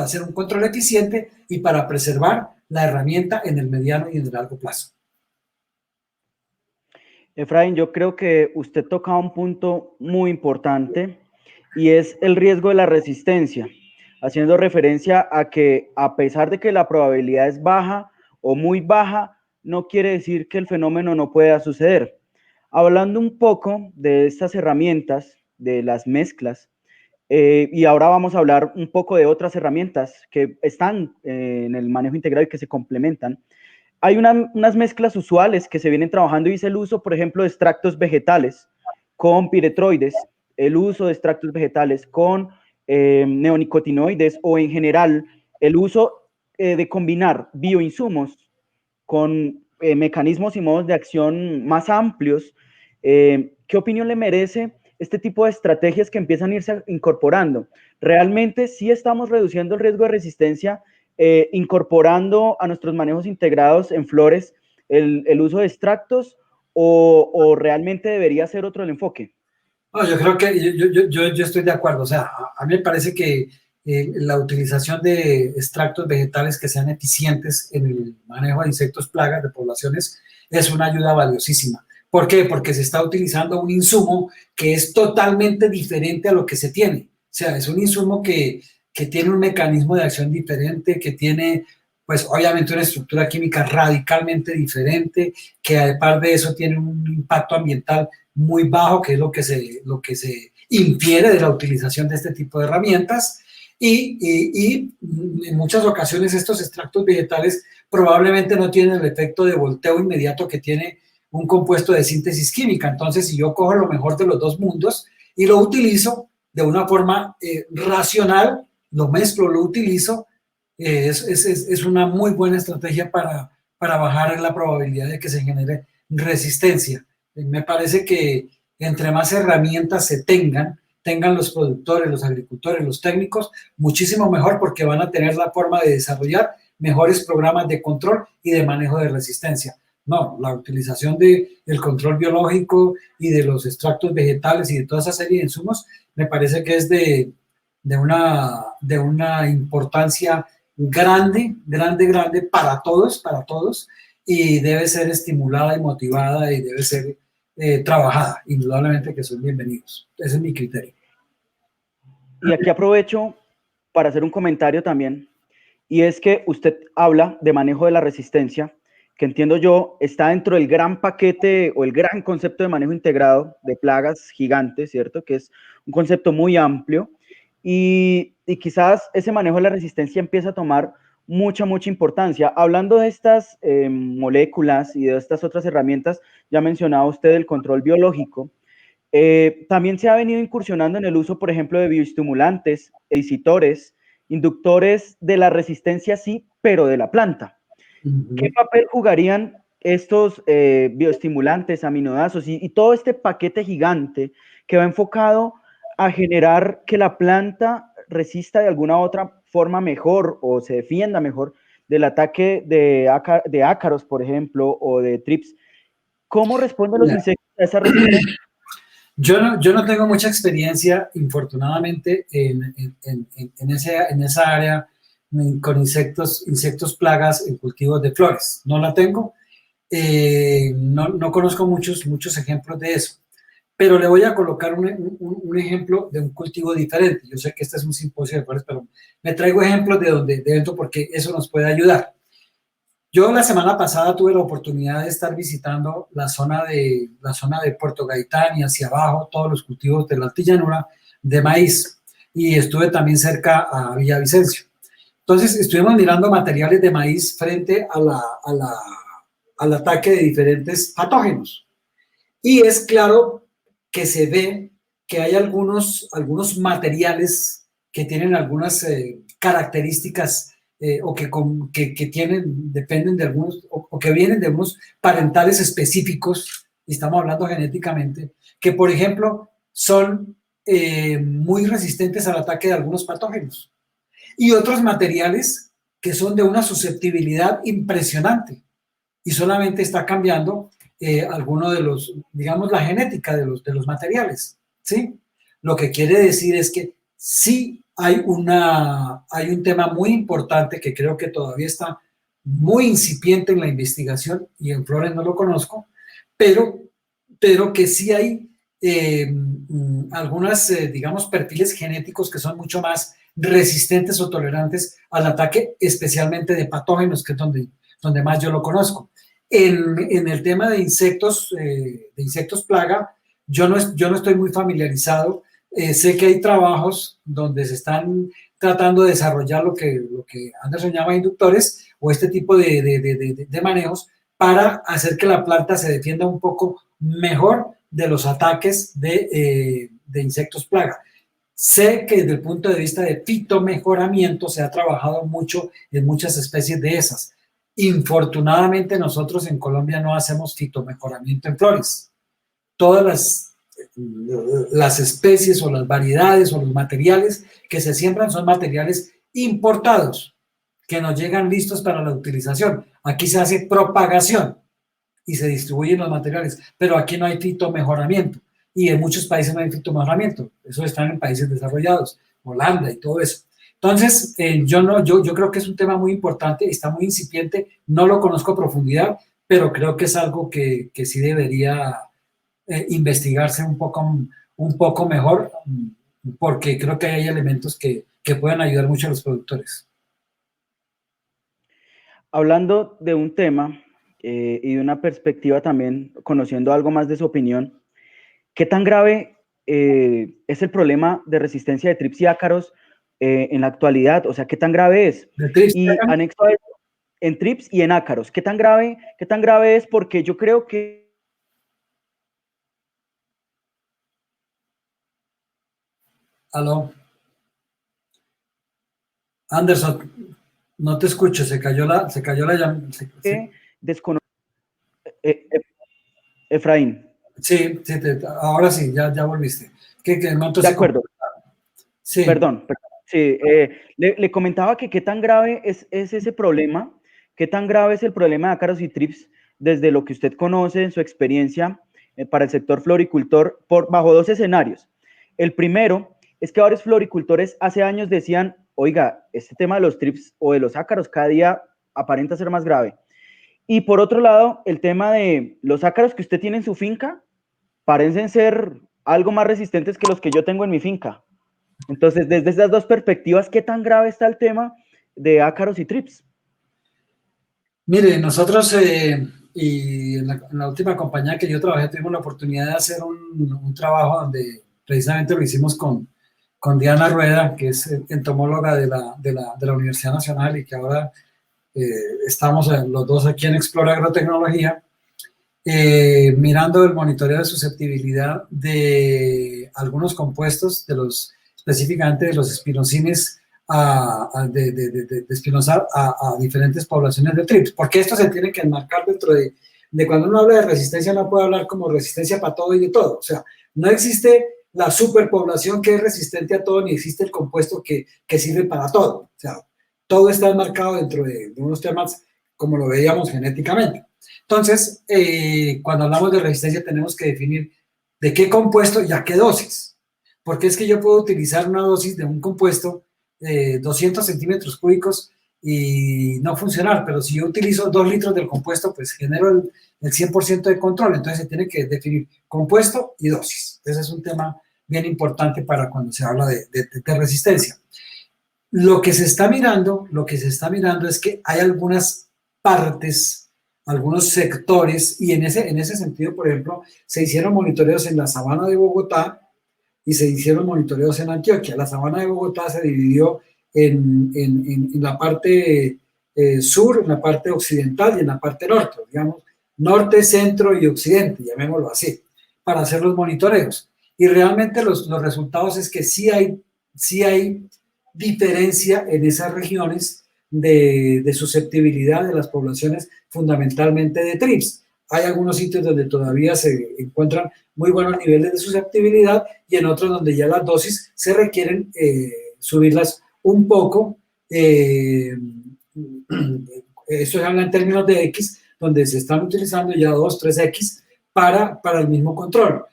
hacer un control eficiente y para preservar la herramienta en el mediano y en el largo plazo. Efraín, yo creo que usted toca un punto muy importante y es el riesgo de la resistencia, haciendo referencia a que a pesar de que la probabilidad es baja o muy baja, no quiere decir que el fenómeno no pueda suceder. Hablando un poco de estas herramientas, de las mezclas, y ahora vamos a hablar un poco de otras herramientas que están en el manejo integral y que se complementan. hay unas mezclas usuales que se vienen trabajando y es el uso, por ejemplo, de extractos vegetales con piretroides, el uso de extractos vegetales con neonicotinoides o en general el uso de combinar bioinsumos con mecanismos y modos de acción más amplios. ¿Qué opinión le merece este tipo de estrategias que empiezan a irse incorporando? ¿Realmente sí estamos reduciendo el riesgo de resistencia incorporando a nuestros manejos integrados en flores el uso de extractos o realmente debería ser otro el enfoque? No, yo creo que yo estoy de acuerdo. O sea, a mí me parece que la utilización de extractos vegetales que sean eficientes en el manejo de insectos plagas de poblaciones es una ayuda valiosísima. ¿Por qué? Porque se está utilizando un insumo que es totalmente diferente a lo que se tiene. O sea, es un insumo que tiene un mecanismo de acción diferente, que tiene, pues obviamente una estructura química radicalmente diferente, que además de eso tiene un impacto ambiental muy bajo, que es lo que se infiere de la utilización de este tipo de herramientas. Y en muchas ocasiones estos extractos vegetales probablemente no tienen el efecto de volteo inmediato que tiene un compuesto de síntesis química. Entonces, si yo cojo lo mejor de los dos mundos y lo utilizo de una forma racional, lo mezclo, lo utilizo, es una muy buena estrategia para bajar la probabilidad de que se genere resistencia. Me parece que entre más herramientas se tengan los productores, los agricultores, los técnicos, muchísimo mejor, porque van a tener la forma de desarrollar mejores programas de control y de manejo de resistencia. No, la utilización del control biológico y de los extractos vegetales y de toda esa serie de insumos me parece que es de una importancia grande para todos, y debe ser estimulada y motivada y debe ser trabajada. Indudablemente que son bienvenidos. Ese es mi criterio. Y aquí aprovecho para hacer un comentario también, y es que usted habla de manejo de la resistencia, que entiendo yo está dentro del gran paquete o el gran concepto de manejo integrado de plagas gigantes, ¿cierto? Que es un concepto muy amplio, y quizás ese manejo de la resistencia empieza a tomar mucha importancia. Hablando de estas moléculas y de estas otras herramientas, ya mencionaba usted el control biológico. También se ha venido incursionando en el uso, por ejemplo, de bioestimulantes, editores, inductores de la resistencia, sí, pero de la planta. ¿Qué papel jugarían estos bioestimulantes, aminoácidos y todo este paquete gigante que va enfocado a generar que la planta resista de alguna otra forma mejor o se defienda mejor del ataque de ácaros, por ejemplo, o de trips? ¿Cómo responden los insectos a esa resistencia? Yo no tengo mucha experiencia, infortunadamente, en esa área con insectos plagas en cultivos de flores. No la tengo. No conozco muchos ejemplos de eso. Pero le voy a colocar un ejemplo de un cultivo diferente. Yo sé que este es un simposio de flores, pero me traigo ejemplos de dentro porque eso nos puede ayudar. Yo la semana pasada tuve la oportunidad de estar visitando la zona de Puerto Gaitán y hacia abajo, todos los cultivos de la altillanura de maíz, y estuve también cerca a Villavicencio. Entonces estuvimos mirando materiales de maíz frente al ataque de diferentes patógenos. Y es claro que se ve que hay algunos materiales que tienen algunas características o que dependen de algunos, o que vienen de unos parentales específicos, y estamos hablando genéticamente, que por ejemplo son muy resistentes al ataque de algunos patógenos, y otros materiales que son de una susceptibilidad impresionante, y solamente está cambiando alguno de los, digamos, la genética de los materiales, ¿sí? Lo que quiere decir es que sí hay un tema muy importante que creo que todavía está muy incipiente en la investigación, y en flores no lo conozco, pero que sí hay algunas, digamos, perfiles genéticos que son mucho más resistentes o tolerantes al ataque, especialmente de patógenos, que es donde más yo lo conozco. En el tema de insectos plaga, yo no estoy muy familiarizado. Sé que hay trabajos donde se están tratando de desarrollar lo que Anderson llama inductores o este tipo de manejos para hacer que la planta se defienda un poco mejor de los ataques de insectos plaga. Sé que desde el punto de vista de fitomejoramiento se ha trabajado mucho en muchas especies de esas. Infortunadamente nosotros en Colombia no hacemos fitomejoramiento en flores. Todas las especies o las variedades o los materiales que se siembran son materiales importados que nos llegan listos para la utilización. Aquí se hace propagación y se distribuyen los materiales, pero aquí no hay fitomejoramiento y en muchos países no hay fitomejoramiento. Eso están en países desarrollados, Holanda y todo eso. Entonces, yo creo que es un tema muy importante, está muy incipiente, no lo conozco a profundidad, pero creo que es algo que sí debería investigarse un poco mejor, porque creo que hay elementos que pueden ayudar mucho a los productores. Hablando de un tema y de una perspectiva también, conociendo algo más de su opinión, ¿qué tan grave es el problema de resistencia de trips y ácaros en la actualidad? O sea, ¿qué tan grave es? Y anexo a eso, en trips y en ácaros, ¿qué tan grave es? Porque yo creo que... Aló. Anderson, no te escucho, se cayó la llamada. Efraín. Sí, ahora sí, ya volviste. De acuerdo. Sí. Perdón. Sí, le comentaba que qué tan grave es ese problema, qué tan grave es el problema de ácaros y trips desde lo que usted conoce en su experiencia para el sector floricultor bajo dos escenarios. El primero es que varios floricultores hace años decían, oiga, este tema de los trips o de los ácaros cada día aparenta ser más grave. Y por otro lado, el tema de los ácaros que usted tiene en su finca parecen ser algo más resistentes que los que yo tengo en mi finca. Entonces, desde esas dos perspectivas, ¿qué tan grave está el tema de ácaros y trips? Mire, nosotros y en la última compañía que yo trabajé tuvimos la oportunidad de hacer un trabajo donde precisamente lo hicimos con Diana Rueda, que es entomóloga de la Universidad Nacional y que ahora estamos los dos aquí en Explora Agrotecnología, mirando el monitoreo de susceptibilidad de algunos compuestos, específicamente de los espinosines de espinosar a diferentes poblaciones de trips, porque esto se tiene que enmarcar dentro de cuando uno habla de resistencia no puede hablar como resistencia para todo y de todo, o sea, no existe la superpoblación que es resistente a todo, ni existe el compuesto que sirve para todo, o sea, todo está enmarcado dentro de unos temas como lo veíamos genéticamente. Entonces, cuando hablamos de resistencia tenemos que definir de qué compuesto y a qué dosis, porque es que yo puedo utilizar una dosis de un compuesto 200 centímetros cúbicos y no funcionar, pero si yo utilizo 2 litros del compuesto, pues genero el 100% de control, entonces se tiene que definir compuesto y dosis. Ese es un tema bien importante para cuando se habla de resistencia. Lo que se está mirando es que hay algunas partes, algunos sectores, y en ese sentido, por ejemplo, se hicieron monitoreos en la sabana de Bogotá y se hicieron monitoreos en Antioquia. La sabana de Bogotá se dividió en la parte sur, en la parte occidental y en la parte norte, digamos, norte, centro y occidente, llamémoslo así, para hacer los monitoreos. Y realmente los resultados es que sí hay diferencia en esas regiones de susceptibilidad de las poblaciones, fundamentalmente de trips. Hay algunos sitios donde todavía se encuentran muy buenos niveles de susceptibilidad y en otros donde ya las dosis se requieren subirlas un poco. Esto se habla en términos de X, donde se están utilizando ya 2, 3X para el mismo control.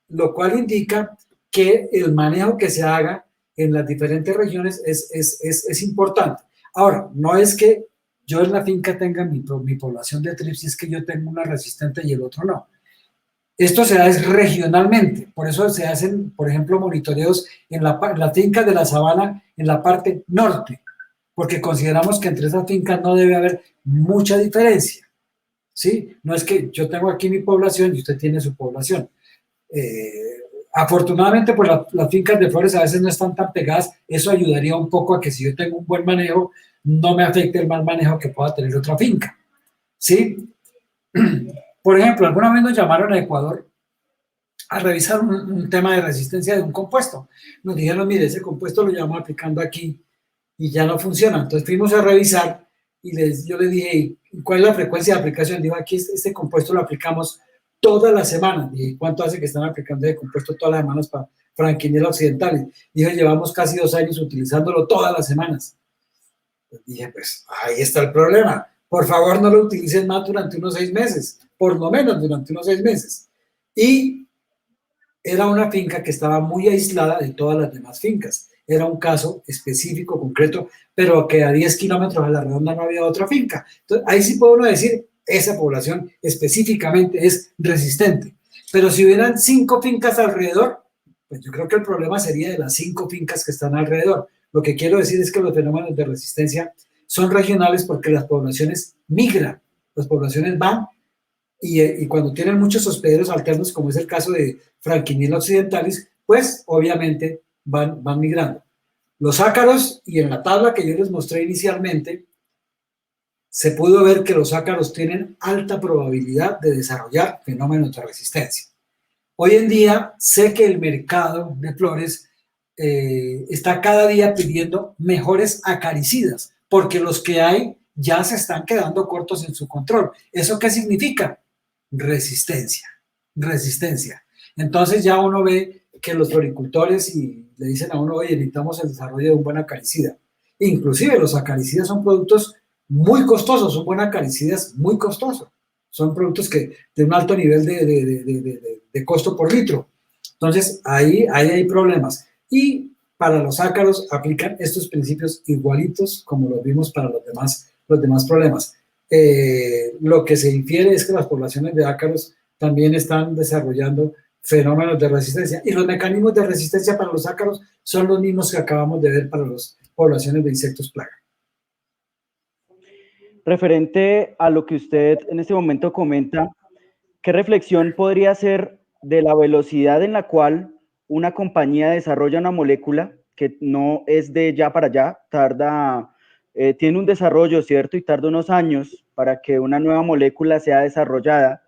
Lo cual indica que el manejo que se haga en las diferentes regiones es importante. Ahora, no es que yo en la finca tenga mi población de trips y es que yo tengo una resistente y el otro no. Esto se da regionalmente, por eso se hacen, por ejemplo, monitoreos en la finca de la sabana en la parte norte, porque consideramos que entre esas fincas no debe haber mucha diferencia, ¿sí? No es que yo tengo aquí mi población y usted tiene su población. Afortunadamente, pues las fincas de flores a veces no están tan pegadas. Eso ayudaría un poco a que si yo tengo un buen manejo, no me afecte el mal manejo que pueda tener otra finca. ¿Sí? Por ejemplo, alguna vez nos llamaron a Ecuador a revisar un tema de resistencia de un compuesto. Nos dijeron, mire, ese compuesto lo llevamos aplicando aquí y ya no funciona. Entonces fuimos a revisar y yo les dije, ¿cuál es la frecuencia de aplicación? Dijo, aquí este compuesto lo aplicamos todas las semanas. ¿Y cuánto hace que están aplicando de compuesto todas las semanas para Franquinela Occidental? Dijo, llevamos casi 2 años utilizándolo todas las semanas. Pues dije, pues ahí está el problema. Por favor, no lo utilicen más durante unos 6 meses, por lo menos durante unos 6 meses. Y era una finca que estaba muy aislada de todas las demás fincas. Era un caso específico, concreto, pero que a 10 kilómetros a la redonda no había otra finca. Entonces, ahí sí puede uno decir, esa población específicamente es resistente. Pero si hubieran 5 fincas alrededor, pues yo creo que el problema sería de las 5 fincas que están alrededor. Lo que quiero decir es que los fenómenos de resistencia son regionales porque las poblaciones migran, las poblaciones van y cuando tienen muchos hospederos alternos, como es el caso de Franquinela Occidentalis, pues obviamente van migrando. Los ácaros, y en la tabla que yo les mostré inicialmente, se pudo ver que los ácaros tienen alta probabilidad de desarrollar fenómenos de resistencia. Hoy en día sé que el mercado de flores está cada día pidiendo mejores acaricidas, porque los que hay ya se están quedando cortos en su control. ¿Eso qué significa? Resistencia. Entonces ya uno ve que los floricultores y le dicen a uno, oye, necesitamos el desarrollo de un buen acaricida. Inclusive los acaricidas son productos muy costosos, son buenas acaricidas muy costosos. Son productos que de un alto nivel de costo por litro. Entonces ahí hay problemas. Y para los ácaros aplican estos principios igualitos como los vimos para los demás problemas. Lo que se infiere es que las poblaciones de ácaros también están desarrollando fenómenos de resistencia y los mecanismos de resistencia para los ácaros son los mismos que acabamos de ver para las poblaciones de insectos plaga. Referente a lo que usted en este momento comenta, ¿qué reflexión podría hacer de la velocidad en la cual una compañía desarrolla una molécula que no es de ya para allá, tiene un desarrollo, ¿cierto? Y tarda unos años para que una nueva molécula sea desarrollada.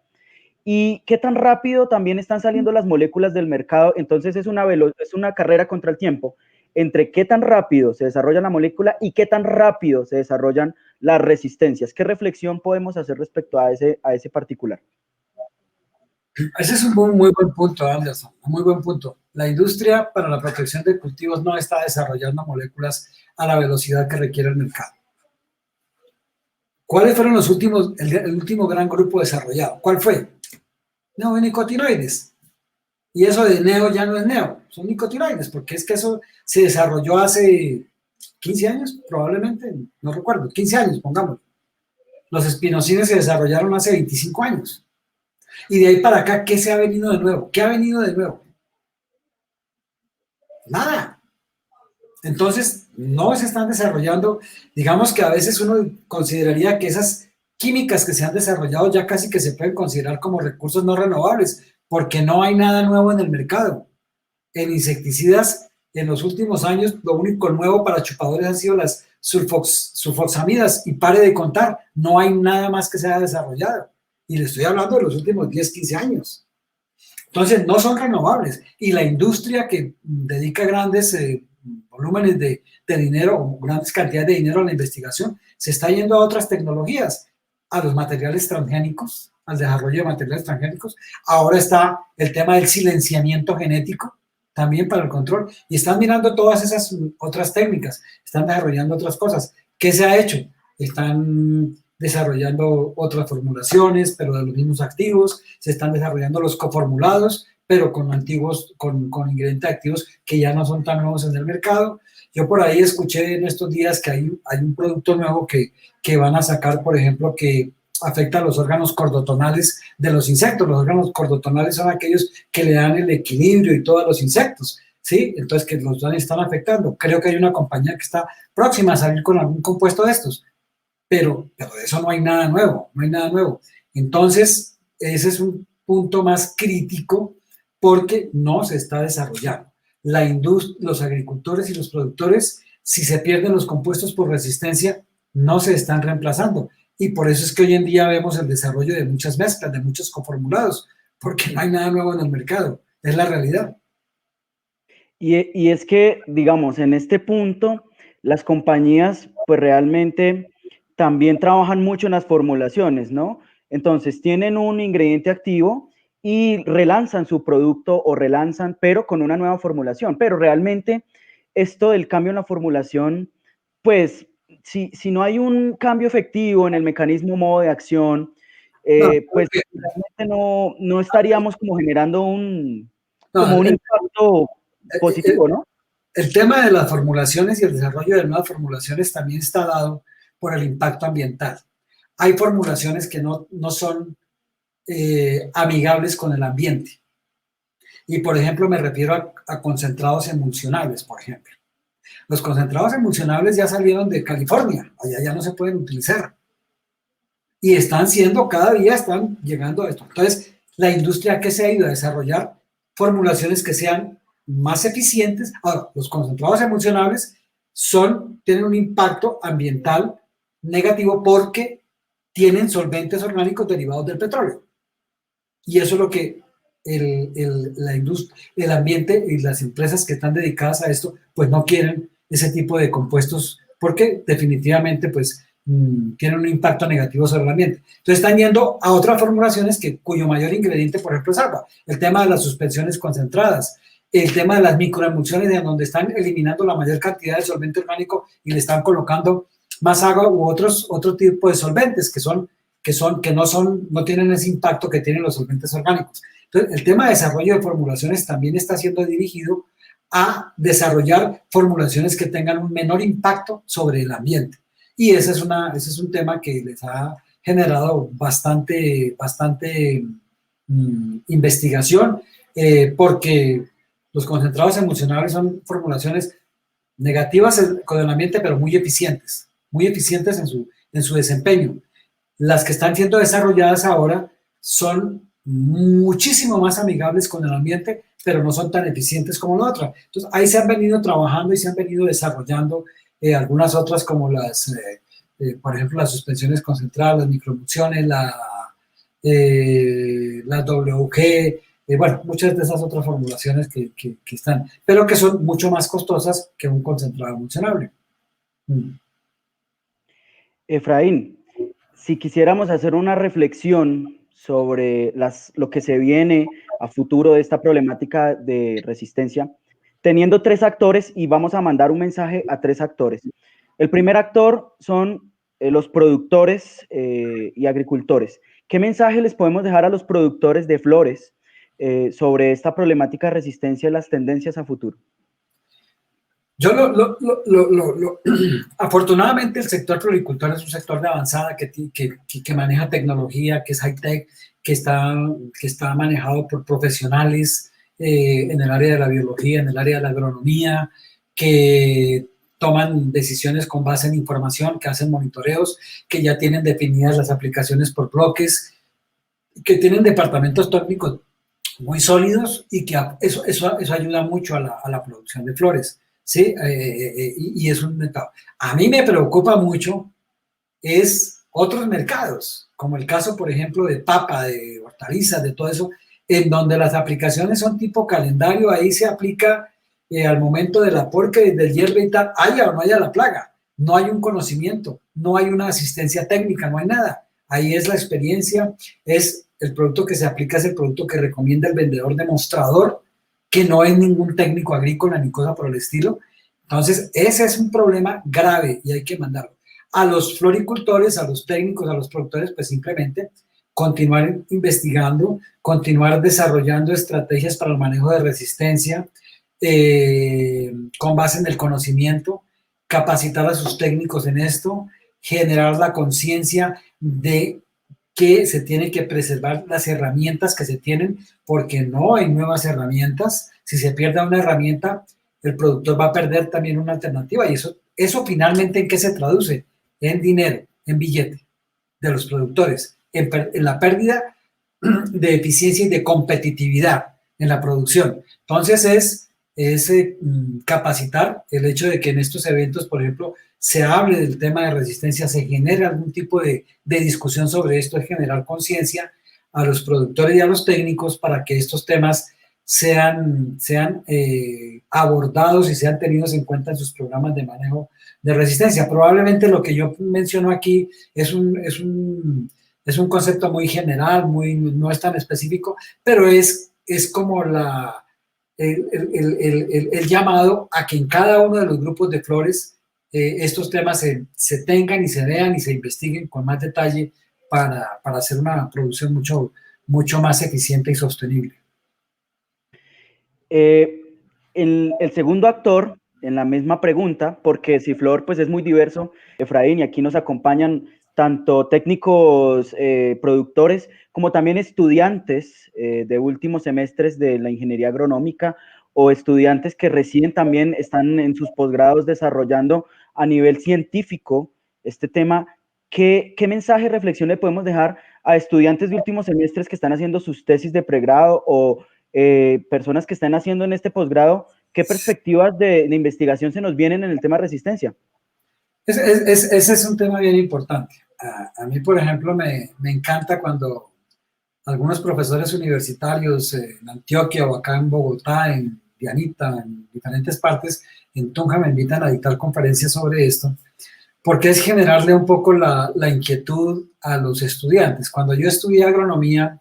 ¿Y qué tan rápido también están saliendo las moléculas del mercado? Entonces es una carrera contra el tiempo entre qué tan rápido se desarrolla la molécula y qué tan rápido se desarrollan las resistencias. ¿Qué reflexión podemos hacer respecto a ese particular? Ese es un muy buen punto, Anderson, un muy buen punto. La industria para la protección de cultivos no está desarrollando moléculas a la velocidad que requiere el mercado. ¿Cuáles fueron el último gran grupo desarrollado? ¿Cuál fue? Neonicotinoides. Y eso de neo ya no es neo, son nicotiroides, porque es que eso se desarrolló hace 15 años, probablemente, no recuerdo, 15 años, pongámoslo. Los espinosines se desarrollaron hace 25 años. Y de ahí para acá, ¿qué se ha venido de nuevo? ¿Qué ha venido de nuevo? Nada. Entonces, no se están desarrollando, digamos que a veces uno consideraría que esas químicas que se han desarrollado ya casi que se pueden considerar como recursos no renovables, porque no hay nada nuevo en el mercado. En insecticidas, en los últimos años, lo único nuevo para chupadores han sido las sulfoxamidas, y pare de contar, no hay nada más que se haya desarrollado. Y le estoy hablando de los últimos 10, 15 años. Entonces, no son renovables. Y la industria que dedica grandes volúmenes de dinero, o grandes cantidades de dinero a la investigación, se está yendo a otras tecnologías, a los materiales transgénicos, al desarrollo de materiales transgénicos. Ahora está el tema del silenciamiento genético, también para el control, y están mirando todas esas otras técnicas, están desarrollando otras cosas. ¿Qué se ha hecho? Están desarrollando otras formulaciones, pero de los mismos activos, se están desarrollando los coformulados, pero con ingredientes activos que ya no son tan nuevos en el mercado. Yo por ahí escuché en estos días que hay un producto nuevo que van a sacar, por ejemplo, que afecta a los órganos cordotonales de los insectos. Los órganos cordotonales son aquellos que le dan el equilibrio y todo a los insectos, ¿sí? Entonces, que los están afectando. Creo que hay una compañía que está próxima a salir con algún compuesto de estos, pero de eso no hay nada nuevo, no hay nada nuevo. Entonces, ese es un punto más crítico, porque no se está desarrollando. Los agricultores y los productores, si se pierden los compuestos por resistencia, no se están reemplazando. Y por eso es que hoy en día vemos el desarrollo de muchas mezclas, de muchos coformulados, porque no hay nada nuevo en el mercado. Es la realidad. Y es que, digamos, en este punto, las compañías, pues realmente también trabajan mucho en las formulaciones, ¿no? Entonces, tienen un ingrediente activo y relanzan su producto o relanzan, pero con una nueva formulación. Pero realmente, esto del cambio en la formulación, pues, si no hay un cambio efectivo en el mecanismo modo de acción, pues realmente no estaríamos como generando un impacto positivo, ¿no? El tema de las formulaciones y el desarrollo de nuevas formulaciones también está dado por el impacto ambiental. Hay formulaciones que no son amigables con el ambiente. Y, por ejemplo, me refiero a concentrados emulsionables, por ejemplo. Los concentrados emulsionables ya salieron de California, allá ya no se pueden utilizar. Y cada día están llegando a esto. Entonces, la industria que se ha ido a desarrollar formulaciones que sean más eficientes. Ahora, los concentrados emulsionables tienen un impacto ambiental negativo porque tienen solventes orgánicos derivados del petróleo. Y eso es lo que la industria, el ambiente y las empresas que están dedicadas a esto, pues no quieren ese tipo de compuestos porque definitivamente pues tienen un impacto negativo sobre el ambiente. Entonces están yendo a otras formulaciones cuyo mayor ingrediente, por ejemplo, es agua. El tema de las suspensiones concentradas, el tema de las microemulsiones, en donde están eliminando la mayor cantidad de solvente orgánico y le están colocando más agua u otro tipo de solventes que no tienen ese impacto que tienen los solventes orgánicos. Entonces, el tema de desarrollo de formulaciones también está siendo dirigido a desarrollar formulaciones que tengan un menor impacto sobre el ambiente. Y ese es un tema que les ha generado bastante investigación, porque los concentrados emulsionables son formulaciones negativas con el ambiente, pero muy eficientes en su desempeño. Las que están siendo desarrolladas ahora son muchísimo más amigables con el ambiente, pero no son tan eficientes como la otra. Entonces, ahí se han venido trabajando y se han venido desarrollando algunas otras como por ejemplo, las suspensiones concentradas, las microemulsiones, las WG, bueno, muchas de esas otras formulaciones que están, pero que son mucho más costosas que un concentrado emulsionable. Efraín, si quisiéramos hacer una reflexión sobre lo que se viene a futuro de esta problemática de resistencia, teniendo 3 actores, y vamos a mandar un mensaje a 3 actores. El primer actor son los productores y agricultores. ¿Qué mensaje les podemos dejar a los productores de flores sobre esta problemática de resistencia y las tendencias a futuro? Yo afortunadamente el sector floricultor es un sector de avanzada que maneja tecnología, que es high-tech, que está manejado por profesionales en el área de la biología, en el área de la agronomía, que toman decisiones con base en información, que hacen monitoreos, que ya tienen definidas las aplicaciones por bloques, que tienen departamentos técnicos muy sólidos y que eso ayuda mucho a la producción de flores. ¿Sí? Y es un mercado. A mí me preocupa mucho otros mercados, como el caso, por ejemplo, de papa, de hortalizas, de todo eso, en donde las aplicaciones son tipo calendario. Ahí se aplica al momento de la porca y del hierve y tal, haya o no haya la plaga. No hay un conocimiento, no hay una asistencia técnica, no hay nada. Ahí es la experiencia, es el producto que se aplica, es el producto que recomienda el vendedor demostrador, que no es ningún técnico agrícola ni cosa por el estilo. Entonces, ese es un problema grave y hay que mandarlo. A los floricultores, a los técnicos, a los productores, pues simplemente continuar investigando, continuar desarrollando estrategias para el manejo de resistencia con base en el conocimiento, capacitar a sus técnicos en esto, generar la conciencia de que se tiene que preservar las herramientas que se tienen, porque no hay nuevas herramientas. Si se pierde una herramienta, el productor va a perder también una alternativa. Y eso finalmente, ¿en qué se traduce? En dinero, en billete de los productores, en la pérdida de eficiencia y de competitividad. en la producción. Entonces capacitar el hecho de que en estos eventos, por ejemplo, se hable del tema de resistencia, se genere algún tipo de discusión sobre esto, es generar conciencia a los productores y a los técnicos para que estos temas sean abordados y sean tenidos en cuenta en sus programas de manejo de resistencia. Probablemente lo que yo menciono aquí es un concepto muy general, no es tan específico, pero es como el llamado a que en cada uno de los grupos de flores estos temas se tengan y se vean y se investiguen con más detalle para hacer una producción mucho más eficiente y sostenible. El segundo actor, en la misma pregunta, porque Ciflor pues es muy diverso, Efraín, y aquí nos acompañan tanto técnicos productores como también estudiantes de últimos semestres de la ingeniería agronómica o estudiantes que recién también están en sus posgrados desarrollando a nivel científico este tema. ¿Qué mensaje, reflexión le podemos dejar a estudiantes de últimos semestres que están haciendo sus tesis de pregrado o personas que están haciendo en este posgrado? ¿Qué perspectivas de investigación se nos vienen en el tema de resistencia? Ese es un tema bien importante. A mí, por ejemplo, me encanta cuando algunos profesores universitarios en Antioquia o acá en Bogotá, en Dianita, en diferentes partes, en Tunja, me invitan a dictar conferencias sobre esto, porque es generarle un poco la inquietud a los estudiantes. Cuando yo estudié agronomía,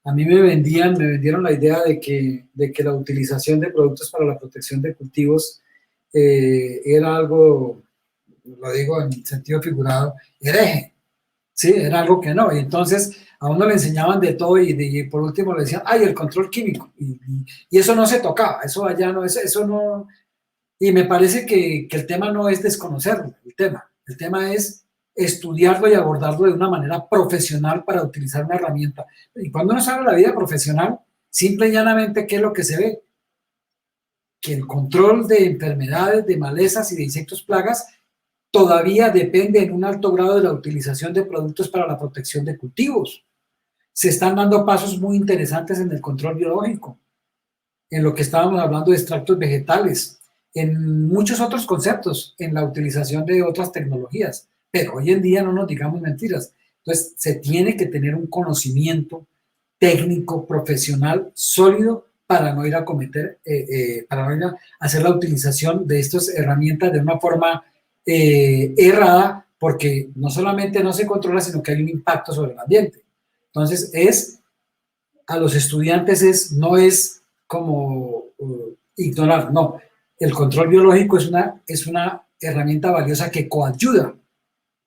a mí me vendieron la idea de que la utilización de productos para la protección de cultivos era algo, lo digo en sentido figurado, hereje, ¿sí? Era algo que no. Y entonces a uno le enseñaban de todo y por último le decían, ay, el control químico. Y eso no se tocaba, eso allá no, eso no. Y me parece que el tema no es desconocerlo, el tema es estudiarlo y abordarlo de una manera profesional para utilizar una herramienta. Y cuando uno sabe la vida profesional, simple y llanamente, ¿qué es lo que se ve? Que el control de enfermedades, de malezas y de insectos plagas todavía depende en un alto grado de la utilización de productos para la protección de cultivos. Se están dando pasos muy interesantes en el control biológico, en lo que estábamos hablando de extractos vegetales, en muchos otros conceptos, en la utilización de otras tecnologías. Pero hoy en día no nos digamos mentiras. Entonces, se tiene que tener un conocimiento técnico, profesional, sólido, para no ir a cometer, para no ir a hacer la utilización de estas herramientas de una forma errada, porque no solamente no se controla, sino que hay un impacto sobre el ambiente. Entonces, a los estudiantes no es como ignorar, no. El control biológico es una herramienta valiosa que coayuda,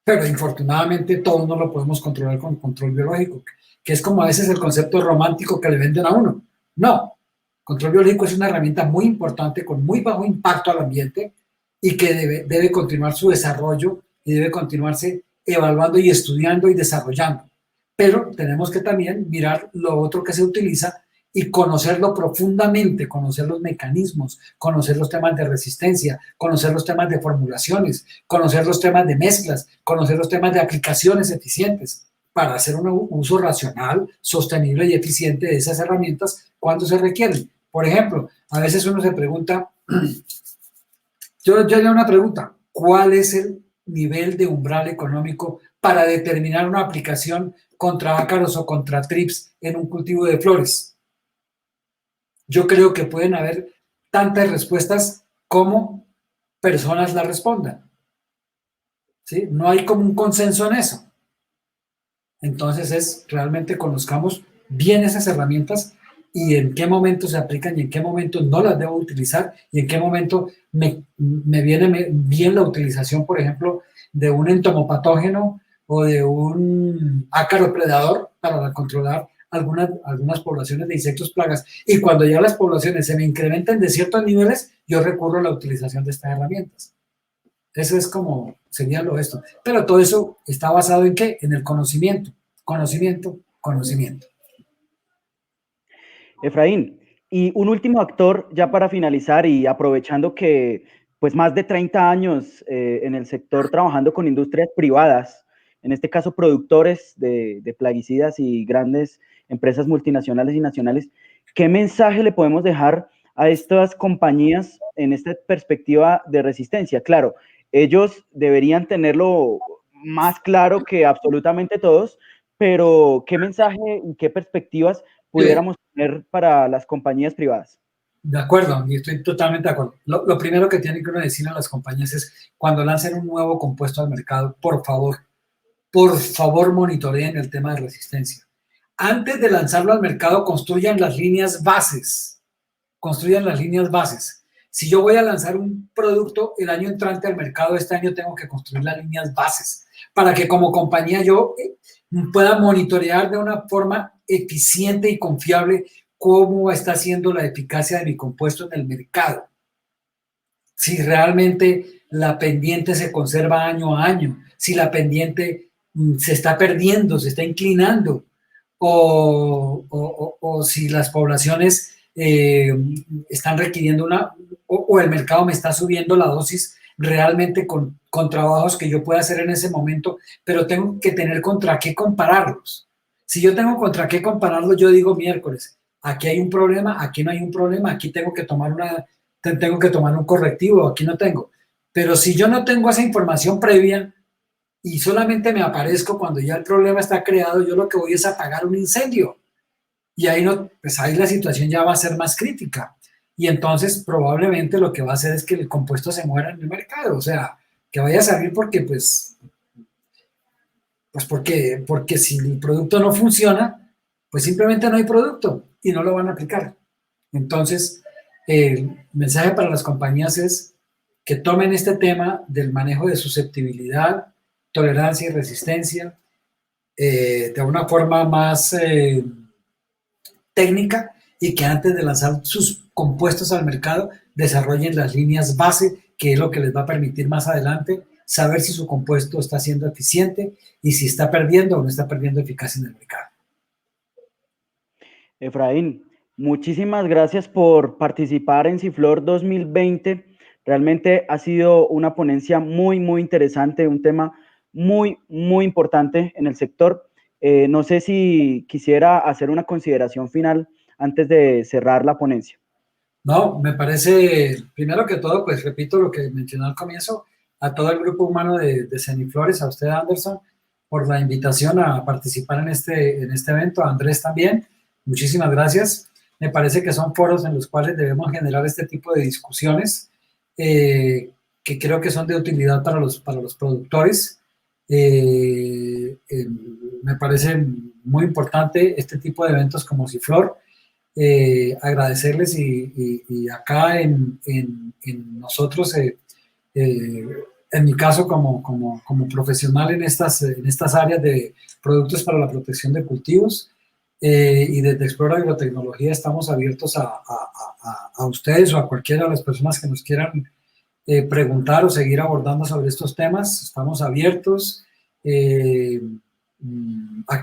pero infortunadamente todos no lo podemos controlar con control biológico, que es como a veces el concepto romántico que le venden a uno. No, control biológico es una herramienta muy importante con muy bajo impacto al ambiente y que debe continuar su desarrollo y debe continuarse evaluando y estudiando y desarrollando. Pero tenemos que también mirar lo otro que se utiliza y conocerlo profundamente, conocer los mecanismos, conocer los temas de resistencia, conocer los temas de formulaciones, conocer los temas de mezclas, conocer los temas de aplicaciones eficientes para hacer un uso racional, sostenible y eficiente de esas herramientas cuando se requieren. Por ejemplo, a veces uno se pregunta, yo haría una pregunta, ¿cuál es el nivel de umbral económico para determinar una aplicación contra ácaros o contra trips en un cultivo de flores? Yo creo que pueden haber tantas respuestas como personas la respondan, ¿sí? No hay como un consenso en eso. Entonces realmente conozcamos bien esas herramientas y en qué momento se aplican y en qué momento no las debo utilizar y en qué momento me viene bien la utilización, por ejemplo, de un entomopatógeno o de un ácaro predador para controlar algunas poblaciones de insectos plagas. Y cuando ya las poblaciones se me incrementan de ciertos niveles, yo recurro a la utilización de estas herramientas. Eso es como sería lo esto. Pero todo eso está basado en ¿qué? En el conocimiento. Conocimiento. Efraín, y un último actor ya para finalizar y aprovechando que pues más de 30 años en el sector trabajando con industrias privadas, en este caso productores de plaguicidas y grandes empresas multinacionales y nacionales. ¿Qué mensaje le podemos dejar a estas compañías en esta perspectiva de resistencia? Claro, ellos deberían tenerlo más claro que absolutamente todos, pero ¿qué mensaje y qué perspectivas pudiéramos tener para las compañías privadas? De acuerdo, y estoy totalmente de acuerdo. Lo primero que tienen que uno decirle a las compañías es, cuando lancen un nuevo compuesto al mercado, por favor monitoreen el tema de resistencia. Antes de lanzarlo al mercado, construyan las líneas bases. Construyan las líneas bases. Si yo voy a lanzar un producto el año entrante al mercado, este año tengo que construir las líneas bases para que como compañía yo pueda monitorear de una forma eficiente y confiable cómo está siendo la eficacia de mi compuesto en el mercado. Si realmente la pendiente se conserva año a año, si la pendiente se está perdiendo, se está inclinando, o si las poblaciones están requiriendo o el mercado me está subiendo la dosis realmente con trabajos que yo pueda hacer en ese momento, pero tengo que tener contra qué compararlos. Si yo tengo contra qué compararlos, yo digo miércoles, aquí hay un problema, aquí no hay un problema, aquí tengo que tomar un correctivo, aquí no tengo. Pero si yo no tengo esa información previa y solamente me aparezco cuando ya el problema está creado, yo lo que voy es a apagar un incendio. Y ahí, pues ahí la situación ya va a ser más crítica. Y entonces probablemente lo que va a hacer es que el compuesto se muera en el mercado. O sea, que vaya a salir porque porque si el producto no funciona, pues simplemente no hay producto y no lo van a aplicar. Entonces, el mensaje para las compañías es que tomen este tema del manejo de susceptibilidad, tolerancia y resistencia de una forma más técnica y que antes de lanzar sus compuestos al mercado desarrollen las líneas base, que es lo que les va a permitir más adelante saber si su compuesto está siendo eficiente y si está perdiendo o no está perdiendo eficacia en el mercado. Efraín, muchísimas gracias por participar en Ciflor 2020. Realmente ha sido una ponencia muy, muy interesante, un tema muy, muy importante en el sector. No sé si quisiera hacer una consideración final antes de cerrar la ponencia. No, me parece, primero que todo, pues repito lo que mencioné al comienzo, a todo el grupo humano de Ceniflores, a usted, Anderson, por la invitación a participar en este evento, a Andrés también, muchísimas gracias. Me parece que son foros en los cuales debemos generar este tipo de discusiones que creo que son de utilidad para los productores. Me parece muy importante este tipo de eventos como Ciflor. Agradecerles y acá en nosotros, en mi caso como profesional en estas áreas de productos para la protección de cultivos y desde Explora Biotecnología estamos abiertos a ustedes o a cualquiera de las personas que nos quieran preguntar o seguir abordando sobre estos temas. Estamos abiertos a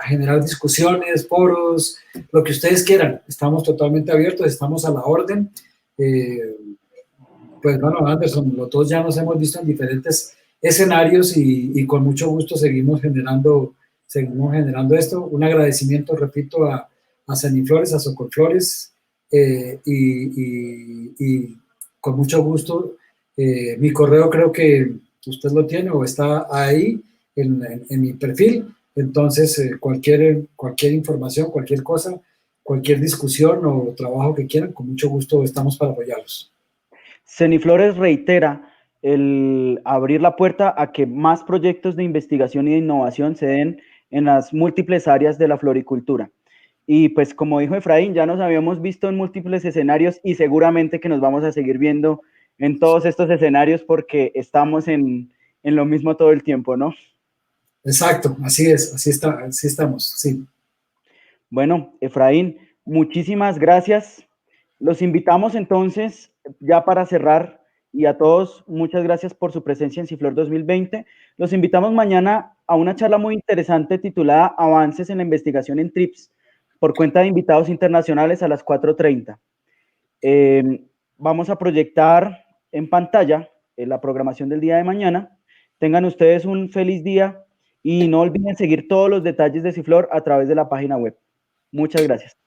generar discusiones, foros, lo que ustedes quieran. Estamos totalmente abiertos, estamos a la orden. Pues bueno, Anderson, nosotros ya nos hemos visto en diferentes escenarios y con mucho gusto seguimos generando esto. Un agradecimiento, repito, a Ceniflores, a Socolflores y con mucho gusto. Mi correo creo que usted lo tiene o está ahí en mi perfil. Entonces, cualquier información, cualquier cosa, cualquier discusión o trabajo que quieran, con mucho gusto estamos para apoyarlos. Ceniflores reitera el abrir la puerta a que más proyectos de investigación y de innovación se den en las múltiples áreas de la floricultura. Y pues como dijo Efraín, ya nos habíamos visto en múltiples escenarios y seguramente que nos vamos a seguir viendo en todos estos escenarios porque estamos en lo mismo todo el tiempo, ¿no? Exacto, así es, así estamos, sí. Bueno, Efraín, muchísimas gracias. Los invitamos entonces, ya para cerrar, y a todos, muchas gracias por su presencia en Ciflor 2020. Los invitamos mañana a una charla muy interesante titulada Avances en la investigación en TRIPS, por cuenta de invitados internacionales a las 4:30. Vamos a proyectar en pantalla la programación del día de mañana. Tengan ustedes un feliz día y no olviden seguir todos los detalles de Ciflor a través de la página web. Muchas gracias.